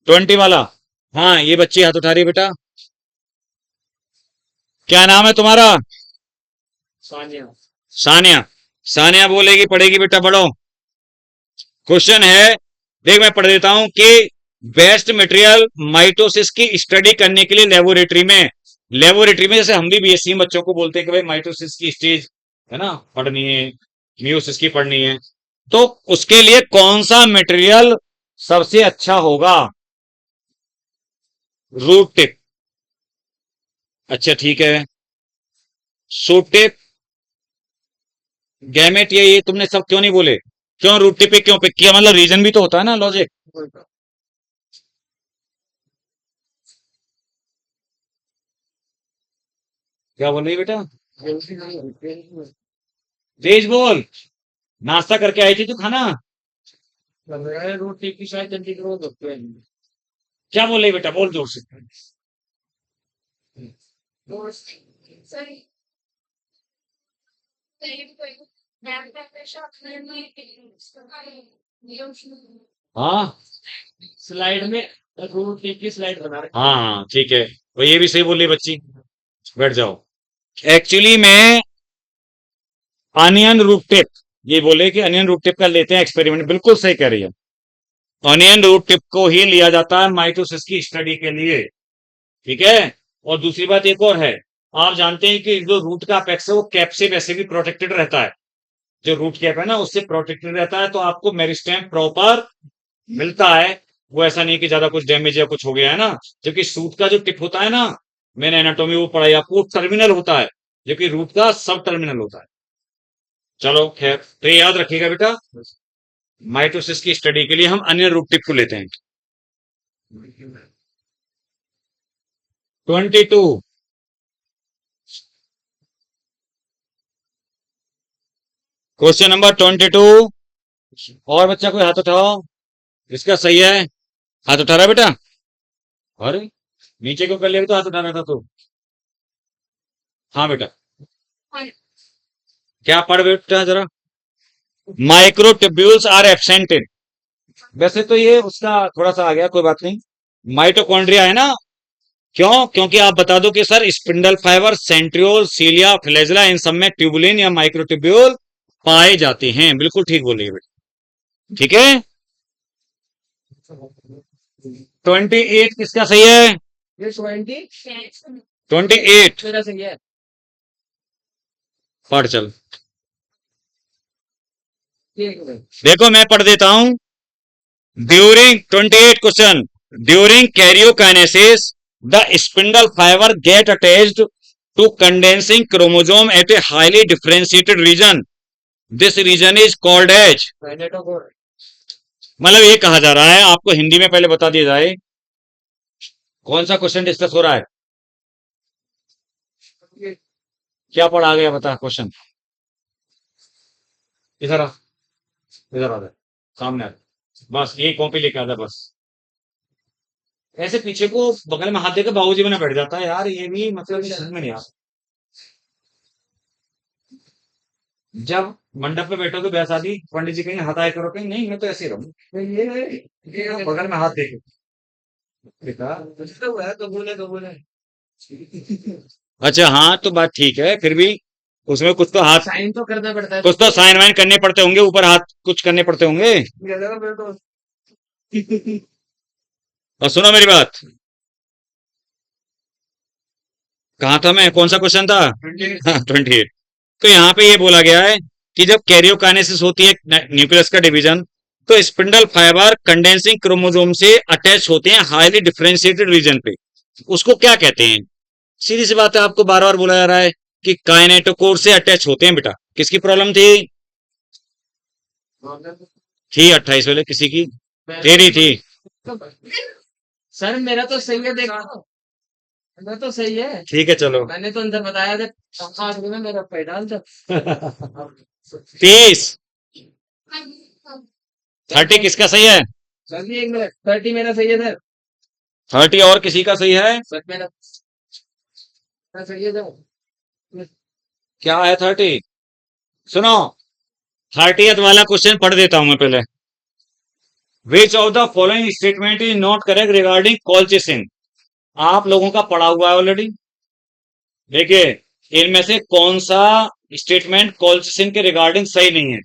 20 वाला। हाँ ये बच्ची हाथ उठा रही है बेटा, क्या नाम है तुम्हारा? सानिया। सानिया। सानिया बोलेगी पढ़ेगी बेटा, पढ़ो। क्वेश्चन है, देख मैं पढ़ देता हूं कि बेस्ट मटेरियल माइटोसिस की स्टडी करने के लिए लेबोरेटरी में जैसे हम भी बीएससी में बच्चों को बोलते हैं कि भाई माइटोसिस की स्टेज है ना पढ़नी है, मियोसिस की पढ़नी है, तो उसके लिए कौन सा मटेरियल सबसे अच्छा होगा? रूट टिप, अच्छा ठीक है। सूट टिप, गैमेट ये तुमने सब क्यों नहीं बोले? क्यों रूट टिप पे क्यों पिक किया? मतलब रीजन भी तो होता है ना, लॉजिक। कोई बात क्या बोल रही है बेटा? जल्दी नहीं होती है। तेज बोल। नाश्ता करके आई थी तू खाना? लग रहा है रोटी की शायद जल्दी ग्रोथ होते हैं। क्या बोल रही है बेटा? बोल जोर से। Sorry. हाँ स्लाइड में रोटी की स्लाइड बना रहे हाँ हाँ ठीक है। वो ये भी सही बोल रही है बच्ची। बैठ जाओ। एक्चुअली मैं अनियन रूट टिप, ये बोले कि अनियन रूट टिप का लेते हैं एक्सपेरिमेंट, बिल्कुल सही कह रही है। अनियन रूट टिप को ही लिया जाता है माइटोसिस की स्टडी के लिए, ठीक है। और दूसरी बात एक और है, आप जानते हैं कि जो रूट का अपेक्स है वो कैप से वैसे भी प्रोटेक्टेड रहता है। जो रूट कैप है ना उससे प्रोटेक्टेड रहता है, तो आपको मेरिस्टेम प्रॉपर मिलता है। वो ऐसा नहीं कि ज्यादा कुछ डैमेज या कुछ हो गया है ना। जबकि सूट का जो टिप होता है ना, मैंने एनाटॉमी वो पढ़ाई आपको, टर्मिनल होता है, जबकि रूट का सब टर्मिनल होता है। चलो खैर, तो ये याद रखिएगा बेटा, माइटोसिस की स्टडी के लिए हम अन्य रूट टिप को लेते हैं। 22। Question number 22। और बच्चा कोई हाथ उठाओ, इसका सही है। हाथ उठा रहा है बेटा? अरे नीचे क्यों कर लिया? तो हाथ उठा रहा था तो। हाँ बेटा, क्या पढ़ बेटा जरा। Microtubules are absented. वैसे तो ये उसका थोड़ा सा आ गया, कोई बात नहीं। माइटोकॉन्ड्रिया है ना। क्यों? क्योंकि आप बता दो कि sir spindle fibre, centriole, cilia, flagella, इन सब में ट्यूबुलिन या माइक्रोट्यूब्यूल पाए जाते हैं। बिल्कुल ठीक बोलिए बेटा, ठीक है। 28 किसका सही है? ये 20 28 मेरा सही है। पढ़ चल। एक मिनट देखो मैं पढ़ देता हूं। During 28 question, during karyokinesis the spindle fibre get attached to condensing chromosome at a highly differentiated region. This region is called as. मैंने तो बोल मतलब ये कहा जा रहा है, आपको हिंदी में पहले बता दिया जाए कौन सा क्वेश्चन डिस्कस हो रहा है। क्या पढ़ा गया बता क्वेश्चन। इधर आ, इधर आ जा, सामने आ जा। बस ये कॉपी लेके आ जा बस। ऐसे पीछे को बगल में हाथ देकर बाबूजी में बैठ जाता है यार, ये भी मतलब समझ में नहीं आता। जब मंडप पे बैठोगे ब्याह शादी, पंडित जी कहेंगे हाथ आए करो, कहीं नहीं मैं तो ऐसे ही रहूं। ये बगल में हाथ देखे बेटा। तो हुआ कबूल है कबूल है। अच्छा हाँ तो बात ठीक है, फिर भी उसमें कुछ तो हाथ, साइन तो करना पड़ता है। कुछ तो साइन वाइन करने पड़ते होंगे, ऊपर हाथ कुछ करने पड़ते होंगे। गया मेरे तो और सुनो मेरी बात, कहाँ था मैं, कौन सा क्वेश्चन था? हाँ 28। तो यहाँ पे ये बोला गया है कि जब कैरियोकाइनेसिस होती है न्यूक्लियस का डिवीजन, तो स्पिंडल फाइबर कंडेंसिंग क्रोमोसोम से अटैच होते हैं हाईली डिफरेंशिएटेड रीजन पे। उसको क्या कहते हैं? सीधी सी बात है, आपको बार बार बोला जा रहा है कि काइनेटोकोर से अटैच होते हैं बेटा। किसकी प्रॉब्लम थी? थी 28 वाले किसी की? तेरी थी। सर मेरा तो सही है देखो। मेरा तो सही है। ठीक है चलो। मैंने तो अंदर बताया था आखिरी में मेरा पैर डाल दो। 30। 30 किसका सही है? सर जी एक मिनट 30 मेरा सही है सर। 30 और किसी का सही है? सर मेरा सही है सर। क्या है 30? सुनो, 30th वाला क्वेश्चन पढ़ देता हूं मैं पहले। विच of the following statement is not correct regarding colchicine. आप लोगों का पढ़ा हुआ है ऑलरेडी। देखिए, इनमें से कौन सा स्टेटमेंट कॉल्चिसिन के रिगार्डिंग सही नहीं है।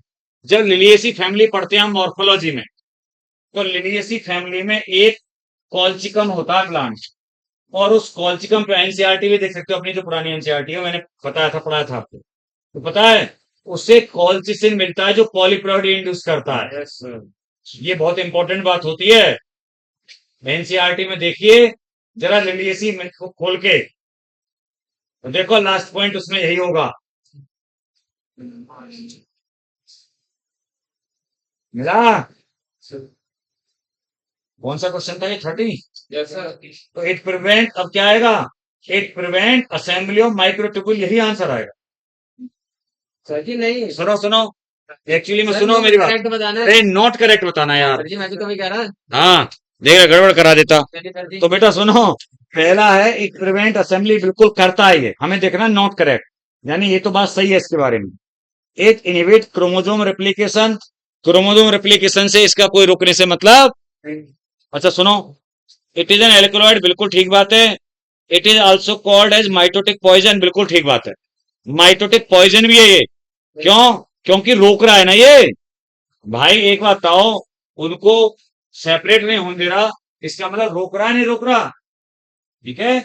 जब लिलिएसी फैमिली पढ़ते हैं हम मॉर्फोलॉजी में, तो लिलिएसी फैमिली में एक कॉल्चिकम होता है प्लांट, और उस कॉल्चिकम पे एनसीईआरटी भी देख सकते हो, अपनी जो पुरानी एनसीईआरटी है, मैंने बताया था, पढ़ाया था आपको, तो पता है उससे कॉल्चिसिन मिलता है जो पॉलीप्लॉइडी इंड्यूस करता है। Yes sir. ये बहुत इंपॉर्टेंट बात होती है। एनसीईआरटी में देखिए जरा लिलिएसी में खोल के, तो देखो लास्ट पॉइंट उसमें यही होगा। मिला? कौन सा क्वेश्चन था ये? 30। Yes sir. तो इट प्रिवेंट, अब क्या आएगा? It prevent assembly of microtubule, यही आंसर आएगा। सर जी नहीं सुनो सुनो, एक्चुअली में सर, सुनो मुझे मेरी बात। करेक्ट बताना है। अरे नॉट करेक्ट बताना यार। सर जी मैं भी तो वही कह रहा। हाँ, देख रहा, गड़बड़ करा देता। सर जी तो बेटा सुनो, पहला है इट प्रिवेंट असेंबली, बिल्कुल करता है ये, हमें देखना नॉट करेक्ट, यानी ये तो बात सही है इसके बारे में। It inhibit chromosome replication, chromosome replication से इसका कोई रोकने से मतलब। अच्छा सुनो, इट इज एन एल्कलॉइड, बिल्कुल ठीक बात है। It is also called as mitotic poison, बिल्कुल ठीक बात है। माइटोटिक पॉइजन भी है ये, क्यों? क्योंकि रोक रहा है ना ये। भाई एक बात बताओ, उनको सेपरेट नहीं होने दे रहा, इसका मतलब रोक रहा है, नहीं रोक रहा? ठीक है,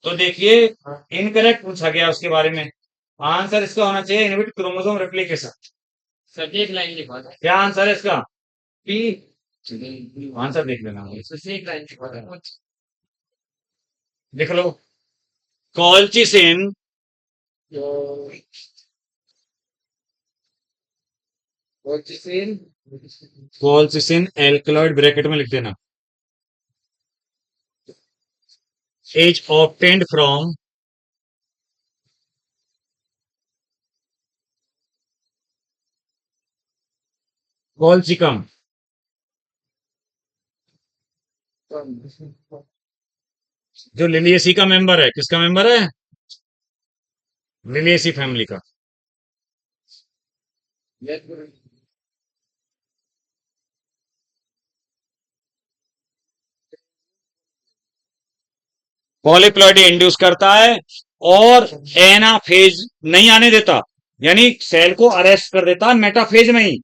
तो देखिए इनकरेक्ट पूछा गया उसके बारे में। आंसर इसका होना चाहिए इनहिबिट क्रोमोसोम रेप्लिकेशन। सर जी एक लाइन लिखवा दो। क्या आंसर है इसका? पी आंसर देख लेना, सर एक लाइन लिखवा दो। लिख लो। कॉल्चिसिन, कोचिसिन कॉल्चिसिन एल्कलॉइड, ब्रैकेट में लिख देना, इज ऑब्टेन्ड फ्रॉम कॉल्चिकम। जो लिलियसी का मेंबर है, किसका मेंबर है? लिलियसी फैमिली का। पॉलीप्लॉइडी इंड्यूस करता है और एनाफेज नहीं आने देता, यानी सेल को अरेस्ट कर देता है मेटाफेज में ही,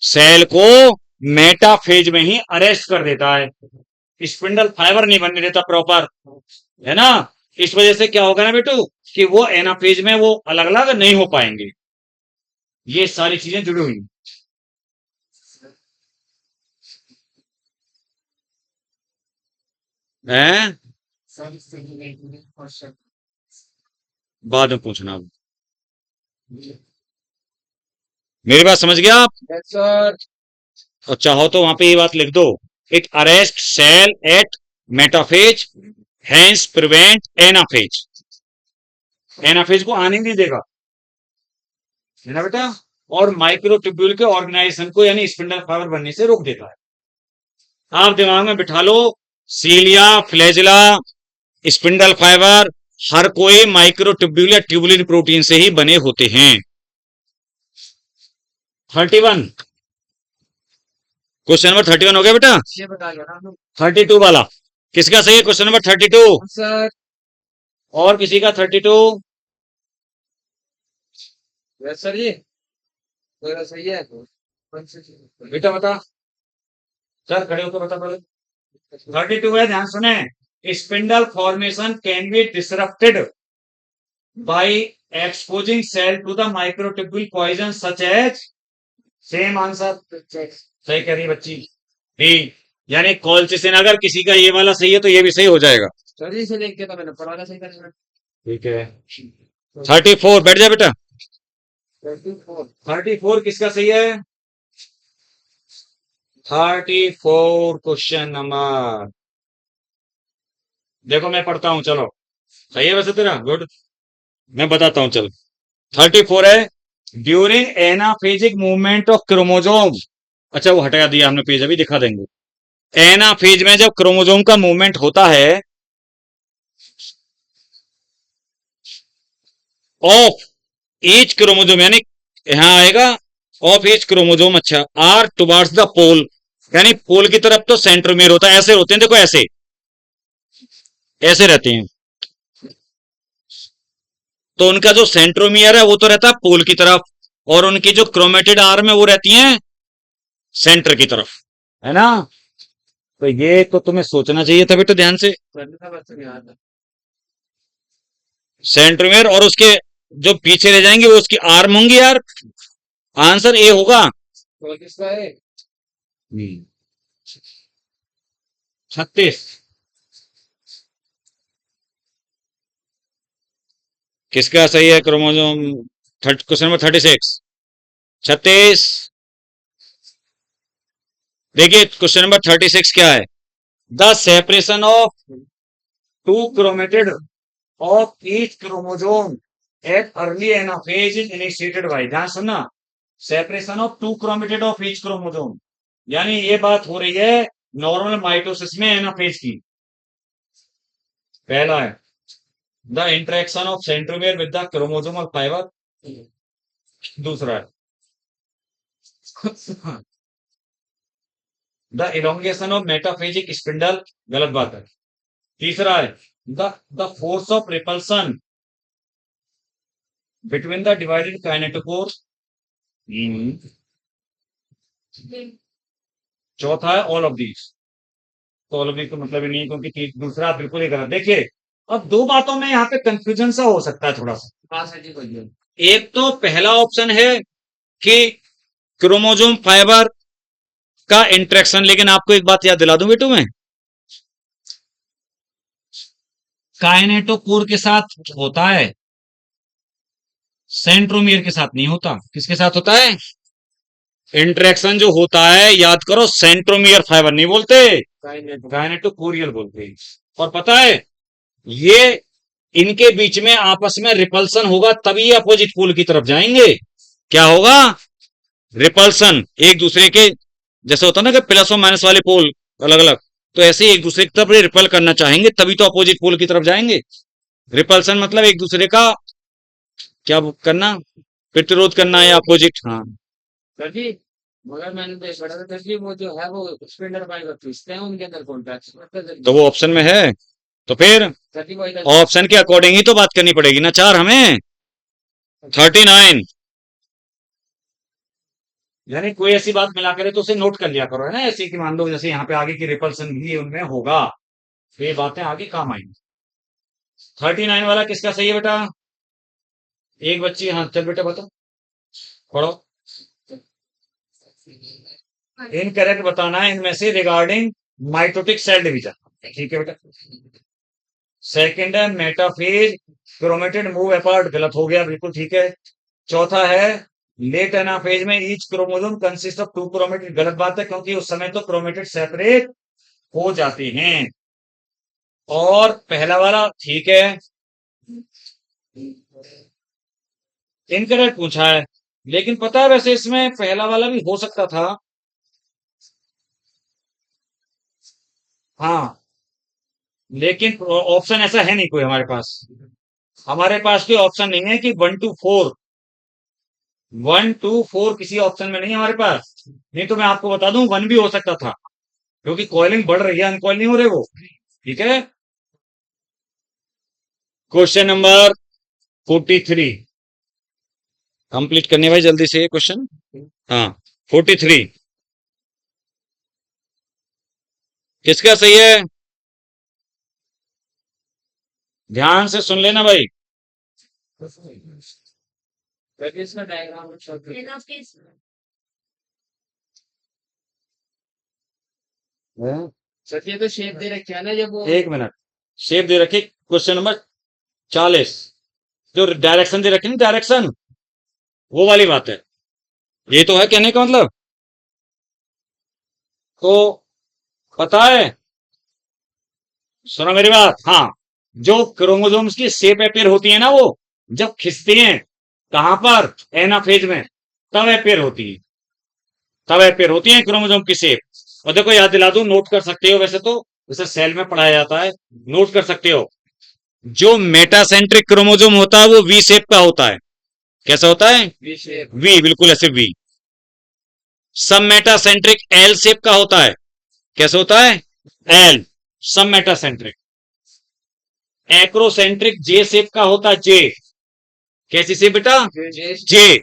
सेल को मेटाफेज में ही अरेस्ट कर देता है, स्पिंडल फाइबर नहीं बनने देता प्रॉपर, है ना? इस वजह से क्या होगा ना बेटू, कि वो एनाफेज में वो अलग अलग नहीं हो पाएंगे। ये सारी चीजें जुड़ी हुई हैं। बाद में पूछना, मेरी बात समझ गया आप? Yes sir. और चाहो तो वहां पे ये बात लिख दो, it arrest cell at metaphase, hence prevent anaphase, anaphase को आने नहीं देगा, है ना बेटा? और माइक्रोट्यूब्यूल के ऑर्गेनाइजेशन को, यानी स्पिंडल फाइबर बनने से रोक देता है। आप दिमाग में बिठा लो, सीलिया, फ्लैजिला, स्पिंडल फाइबर, हर कोई माइक्रोट्यूब्यूल या ट्यूबुलिन प्रोटीन से ही बने होते हैं। 31, क्वेश्चन नंबर 31 हो गया बेटा। ये बता दो ना 32 वाला किसका सही है? Question number 32 sir. और किसी का 32? यस सर जी मेरा सही है। कौन सी चीज़? बेटा बता, सर खड़े होकर बता पहले। 32 है, ध्यान सुने। Spindle formation can be disrupted by exposing cell to the microtubule poison such as, same answer सही कह रही है बच्ची। डी, यानी कॉल्चिसिन, अगर किसी का ये वाला सही है तो ये भी सही हो जाएगा। सर जी इसे देख के तो मैंने पढ़ा सही करेगा। ठीक है, 34 बैठ जा बेटा। 34 34 किसका सही है? 34 क्वेश्चन नंबर, देखो मैं पढ़ता हूं, चलो सही है वैसे तेरा, गुड। मैं बताता हूं, चलो 34 है, ड्यूरिंग एनाफेजिक मूवमेंट ऑफ क्रोमोजोम। अच्छा वो हटा दिया हमने पेज, अभी दिखा देंगे। एनाफेज में जब क्रोमोजोम का मूवमेंट होता है, ऑफ ईच क्रोमोजोम, यानी यहां आएगा ऑफ ईच क्रोमोजोम, अच्छा, आर टुवार्ड्स द पोल, यानी पोल की तरफ तो सेंट्रोमियर होता है, ऐसे होते हैं, देखो ऐसे ऐसे रहते हैं, तो उनका जो सेंट्रोमियर है वो तो रहता है पोल की तरफ, और उनकी जो क्रोमेटिड आर्म है वो रहती है सेंटर की तरफ, है ना? तो ये तो तुम्हें सोचना चाहिए था बेटा ध्यान से। सेंट्रोमियर और उसके जो पीछे रह जाएंगे वो उसकी आर्म होंगी यार, आंसर ए होगा। तो किसका है? 36 किसका सही है? Chromosome question number 36 36। देखिए क्वेश्चन नंबर 36 क्या है? The separation of two chromatid of each chromosome at early anaphase is initiated by, ध्यान सुनना, separation of two chromatid of each chromosome, यानी ये बात हो रही है नॉर्मल माइटोसिस में एनाफेज की। पहला है the interaction of centromere with the chromosomal fibre, दूसरा है the elongation of metaphasic spindle, गलत बात है। तीसरा है the force of repulsion between the divided kinetochore. चौथा है ऑल ऑफ दीज। तो ऑल ऑफ दीज का मतलब ही नहीं है, क्योंकि दूसरा बिल्कुल ही गलत। देखिए अब दो बातों में यहाँ पे कंफ्यूजन सा हो सकता है थोड़ा सा। हाँ सर जी बोलिए। एक तो पहला ऑप्शन है कि क्रोमोसोम फाइबर का इंटरेक्शन, लेकिन आपको एक बात याद दिला दूं बेटू मैं, काइनेटोकोर के साथ होता है, सेंट्रोमियर के साथ नहीं होता। किसके साथ होता है? इंटरेक्शन जो होता है, याद करो, सेंट्रोमियर फाइबर नहीं बोलते, काइनेटोकोरियल बोलते हैं। और पता है ये इनके बीच में आपस में रिपल्सन होगा, तभी अपोजिट पोल की तरफ जाएंगे। क्या होगा? रिपल्सन, एक दूसरे के जैसे होता है ना कि प्लस और माइनस वाले पोल अलग अलग, तो ऐसे ही एक दूसरे की तरफ रिपल करना चाहेंगे, तभी तो अपोजिट पोल की तरफ जाएंगे। रिपल्सन मतलब एक दूसरे का क्या करना, प्रतिरोध करना या अपोजिट। हाँ सर जी मगर मैंने तो पढ़ा था सर जी, वो जो है वो स्पिंडल फाइबर खींचते हैं उनके अंदर कॉन्टैक्ट, तो वो ऑप्शन में है, तो फिर सर जी वही ऑप्शन के अकॉर्डिंग ही तो बात करनी पड़ेगी ना। 4 हमें 39, यानी कोई ऐसी बात मिला करे तो उसे नोट कर लिया करो, है ना, ऐसे कि मान लो जैसे यहाँ पे आगे की रिपल्सन भी उनमें होगा, तो ये बातें आगे काम आएंगी। 39 वाला किसका सही है बेटा? एक बच्ची, हाँ चल बेटा बता, पढ़ो। इनकरेक्ट बताना है इनमें से रिगार्डिंग माइटोटिक सेल डिवीजन। ठीक है बेटा। सेकंड है मेटाफेज क्रोमेटिड मूव अपार्ट, गलत हो गया, बिल्कुल ठीक है। चौथा है लेट एनाफेज में each chromosome consist of two chromatid, गलत बात है, क्योंकि उस समय तो क्रोमेटिड सेपरेट हो जाते हैं। और पहला वाला ठीक है, इनकरेक्ट पूछा है, लेकिन पता है वैसे इसमें पहला वाला भी हो सकता था। हाँ लेकिन ऑप्शन ऐसा है नहीं कोई हमारे पास, हमारे पास कोई ऑप्शन नहीं है कि 1 to 4, 1 to 4 किसी ऑप्शन में नहीं है हमारे पास। नहीं तो मैं आपको बता दूं 1 भी हो सकता था, क्योंकि कॉइलिंग बढ़ रही है, अनकॉइल नहीं हो रहे वो। ठीक है। क्वेश्चन नंबर 43 कंप्लीट करने भाई जल्दी से ये क्वेश्चन। हाँ 43 किसका सही है? ध्यान से सुन लेना भाई। सर जी इसका डायग्राम एनाफेज सर जी ये तो शेप दे रखी है ना जब वो, एक मिनट, शेप दे रखी क्वेश्चन नंबर 40, जो डायरेक्शन दे रखी ना, डायरेक्शन वो वाली बात है। ये तो है कहने का मतलब। तो पता है, सुनो मेरी बात, हाँ, जो क्रोमोसोम्स की शेप अपेयर होती है ना, वो जब खिंचती हैं कहां पर, एनाफेज में, तब अपेयर होती है, तब अपेयर होती है क्रोमोसोम की शेप। और देखो याद दिला दूं, नोट कर सकते हो, वैसे तो जैसे सेल में पढ़ाया जाता है, नोट कर सकते हो। जो मेटासेंट्रिक क्रोमोसोम होता है वो वी शेप का होता है। कैसा होता है? V shape. वी, बिल्कुल ऐसे वी। सब मेटासेंट्रिक एल शेप का होता है। कैसे होता है? एल, सब मेटासेंट्रिक। एक्रोसेंट्रिक जे शेप का होता है, जे। कैसी शेप बेटा? जे।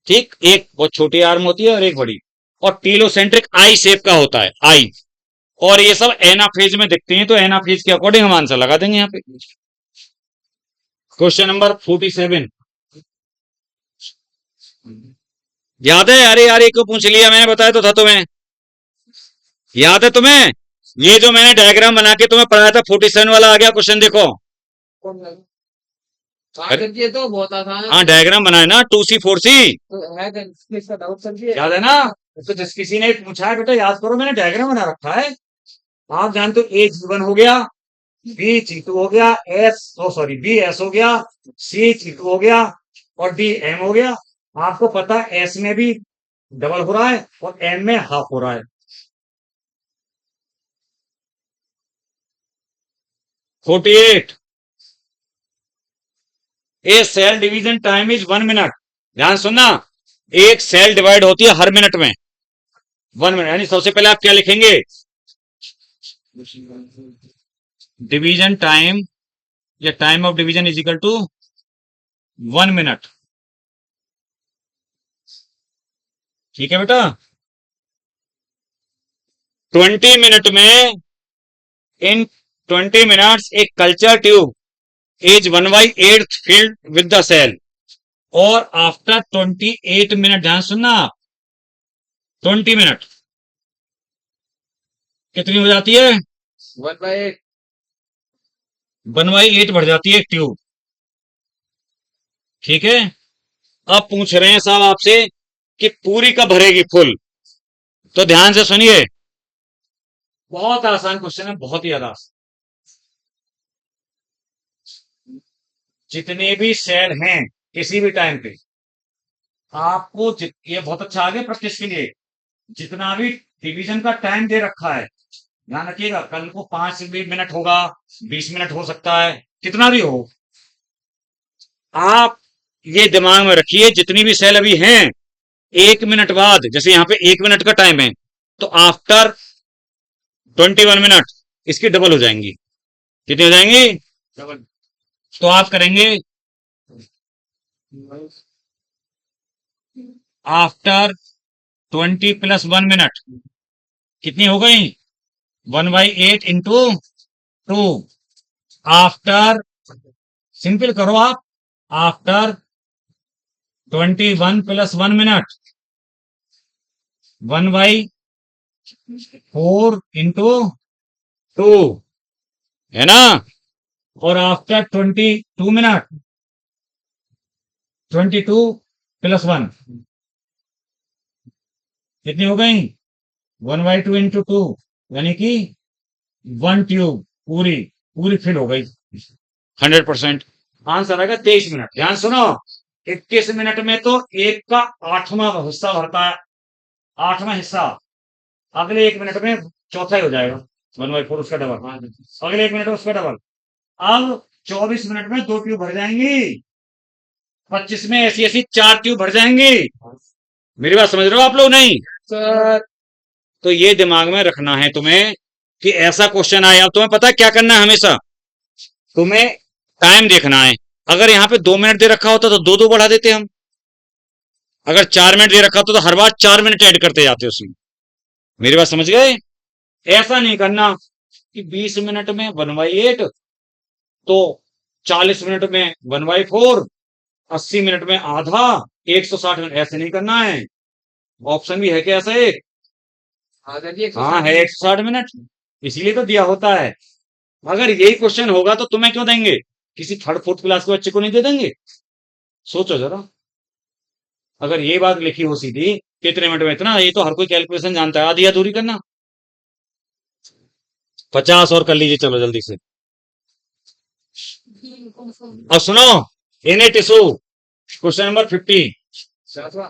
ठीक, एक बहुत छोटी आर्म होती है और एक बड़ी। और टीलोसेंट्रिक आई शेप का होता है, आई। और ये सब एनाफेज में दिखते हैं, तो एनाफेज के अकॉर्डिंग हम आंसर लगा देंगे यहाँ पे। क्वेश्चन नंबर 47 याद है? अरे यार एक को पूछ लिया मैंने, बताया तो था तुम्हें, याद है तुम्हें? ये जो मैंने डायग्राम बना के तुम्हें पढ़ाया था 47 वाला आ गया क्वेश्चन, देखो। हाँ सर जी, ये तो बहुत आसान है। हाँ डायग्राम बनाए ना 2C4C, तो है तो इसका डाउट समझिए। याद है ना? तो जिस किसी ने पूछा है बेटा याद करो, मैंने डायग्राम बना रखा है। आप जानते हो A G1 हो गया, B G2 हो गया, B S हो गया, C G2 हो गया और D M हो गया। आपको पता है S में भी डबल हो रहा है और M में हाफ हो रहा है। 48 a cell division time is 1 minute. ध्यान सुनना, एक सेल डिवाइड होती है हर मिनट में 1 मिनट, यानी सबसे पहले आप क्या लिखेंगे? डिवीजन टाइम या time of division is equal to 1 minute. ठीक है बेटा। 20 मिनट में, इन 20 मिनट्स एक culture tube is 1/8 filled with the cell, और आफ्टर 28 मिनट, ध्यान सुनना आप, 20 मिनट कितनी हो जाती है? 1/8। 1/8 बढ़ जाती है एक ट्यूब। ठीक है। अब पूछ रहे हैं साहब आपसे कि पूरी कब भरेगी फुल, तो ध्यान से सुनिए, बहुत आसान क्वेश्चन है, बहुत ही आसान। जितने भी सेल हैं किसी भी टाइम पे, आपको ये बहुत अच्छा आ गया प्रैक्टिस के लिए, जितना भी डिवीजन का टाइम दे रखा है, ध्यान रखिएगा, कल को 5 मिनट होगा, 20 मिनट हो सकता है, कितना भी हो, आप ये दिमाग में रखिए जितनी भी सेल अभी हैं, 1 मिनट बाद, जैसे यहां पे 1 मिनट का टाइम है, तो आफ्टर 21 मिनट इसकी डबल हो जाएंगी। कितनी हो जाएंगी? डबल। तो आप करेंगे आफ्टर 20 + 1 मिनट कितनी हो गई? 1/8 इंटू 2। आफ्टर, सिंपल करो आप, आफ्टर 21 + 1 मिनट 1/4 इंटू 2, है ना? और आफ्टर 22 मिनट 22 + 1 कितनी हो गई? 1/2 इंटू 2, यानी कि 1 ट्यूब पूरी पूरी फिल हो गई 100%। आंसर आएगा 23 मिनट। ध्यान सुनो, 21 मिनट में तो एक का 8वां हिस्सा भरता है, 8वां हिस्सा, अगले 1 मिनट में चौथा ही हो जाएगा, 1/4 उसका डबल, अगले 1 मिनट में उसका डबल। अब 24 मिनट में 2 ट्यूब भर जाएंगी, 25 में ऐसी ऐसी 4 ट्यूब भर जाएंगी। मेरी बात समझ रहे हो आप लोग? नहीं सर तो ये दिमाग में रखना है तुम्हें कि ऐसा क्वेश्चन आया, तुम्हें पता है क्या करना है, हमेशा तुम्हें टाइम देखना है। अगर यहाँ पे 2 मिनट दे रखा होता तो 2-2 बढ़ा देते हम, अगर 4 मिनट दे रखा होता तो हर बार 4 मिनट ऐड करते जाते उसमें। मेरी बात समझ गए? ऐसा नहीं करना कि 20 मिनट में 1/8, तो 40 मिनट में 1/4, 80 मिनट में आधा, 160 मिनट, ऐसे नहीं करना है। ऑप्शन भी है क्या ऐसा एक? हाँ सर जी, हाँ है, 160 मिनट, इसीलिए तो दिया होता है। अगर यही क्वेश्चन होगा तो तुम्हें क्यों देंगे, किसी 3rd 4th क्लास के बच्चे को नहीं दे देंगे? सोचो जरा, अगर ये बात लिखी हो सीधी कितने मिनट में इतना, ये तो हर कोई कैलकुलेशन जानता है, आधी अधूरी करना। 50 और कर लीजिए, चलो जल्दी से। अब सुनो, इन्हें टिश्यू क्वेश्चन नंबर 50। सातवां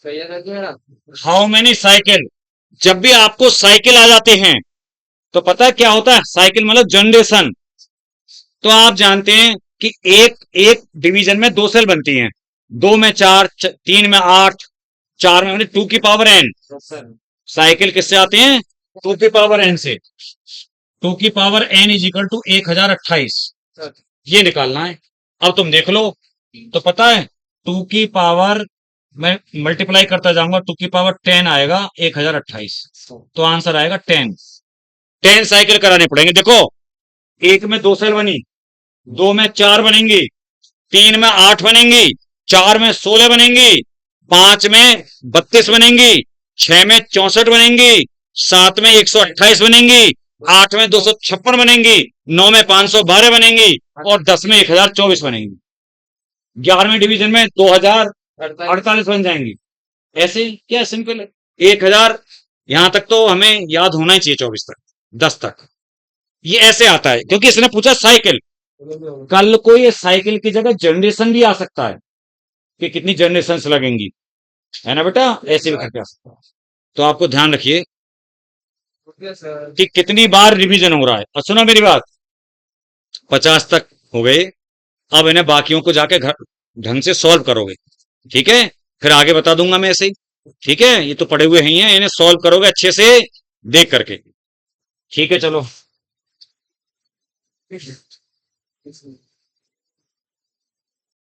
सही है सर जी मेरा। हाउ मेनी साइकिल, जब भी आपको साइकिल आ जाते हैं तो पता है क्या होता है? साइकिल मतलब जनरेशन। तो आप जानते हैं कि एक एक डिवीजन में 2 सेल बनती हैं, 2 में 4, 3 में 8, 4 में 2 की पावर n। सर साइकिल किससे आते हैं? 2 की पावर n से। 2 की power n is equal to 1028, sir ये निकालना है। अब तुम देख लो, तो पता है 2 की पावर, मैं मल्टीप्लाई करता जाऊंगा, 2 की पावर 10 आएगा 1028, तो आंसर आएगा 10 साइकिल कराने पड़ेंगे। देखो, एक में 2 सेल बनी, 2 में 4 बनेंगी, 3 में 8 बनेंगी, 4 में 16 बनेंगी, 5 में 32 बनेंगी, 6 में 64 बनेंगी, 7 में 128 बनेंगी, 8 में 256 बनेंगी, 9 में 512 बनेंगी और 10 में 1024 बनेंगी। 11वें डिवीजन में 2048 बन जाएंगी। ऐसे ही क्या सिंपल है। 1000 यहां तक तो हमें याद होना ही चाहिए, 24 तक, 10 तक। ये ऐसे आता है क्योंकि इसने पूछा साइकिल। कल को ये साइकिल की जगह जनरेशन भी आ सकता है कि कितनी जनरेशन लगेंगी, है ना बेटा, ऐसे भी करके आ सकता है। तो आपको ध्यान रखिए ओके सर। कि कितनी बार रिवीजन हो रहा है। और सुनो मेरी बात, 50 तक हो गए, अब इन्हें बाकियों को जाके घर ढंग से सॉल्व करोगे, ठीक है, फिर आगे बता दूंगा मैं ऐसे ही, ठीक है। ये तो पढ़े हुए ही हैं, इन्हें सॉल्व करोगे अच्छे से देख करके, ठीक है। चलो ठीक है।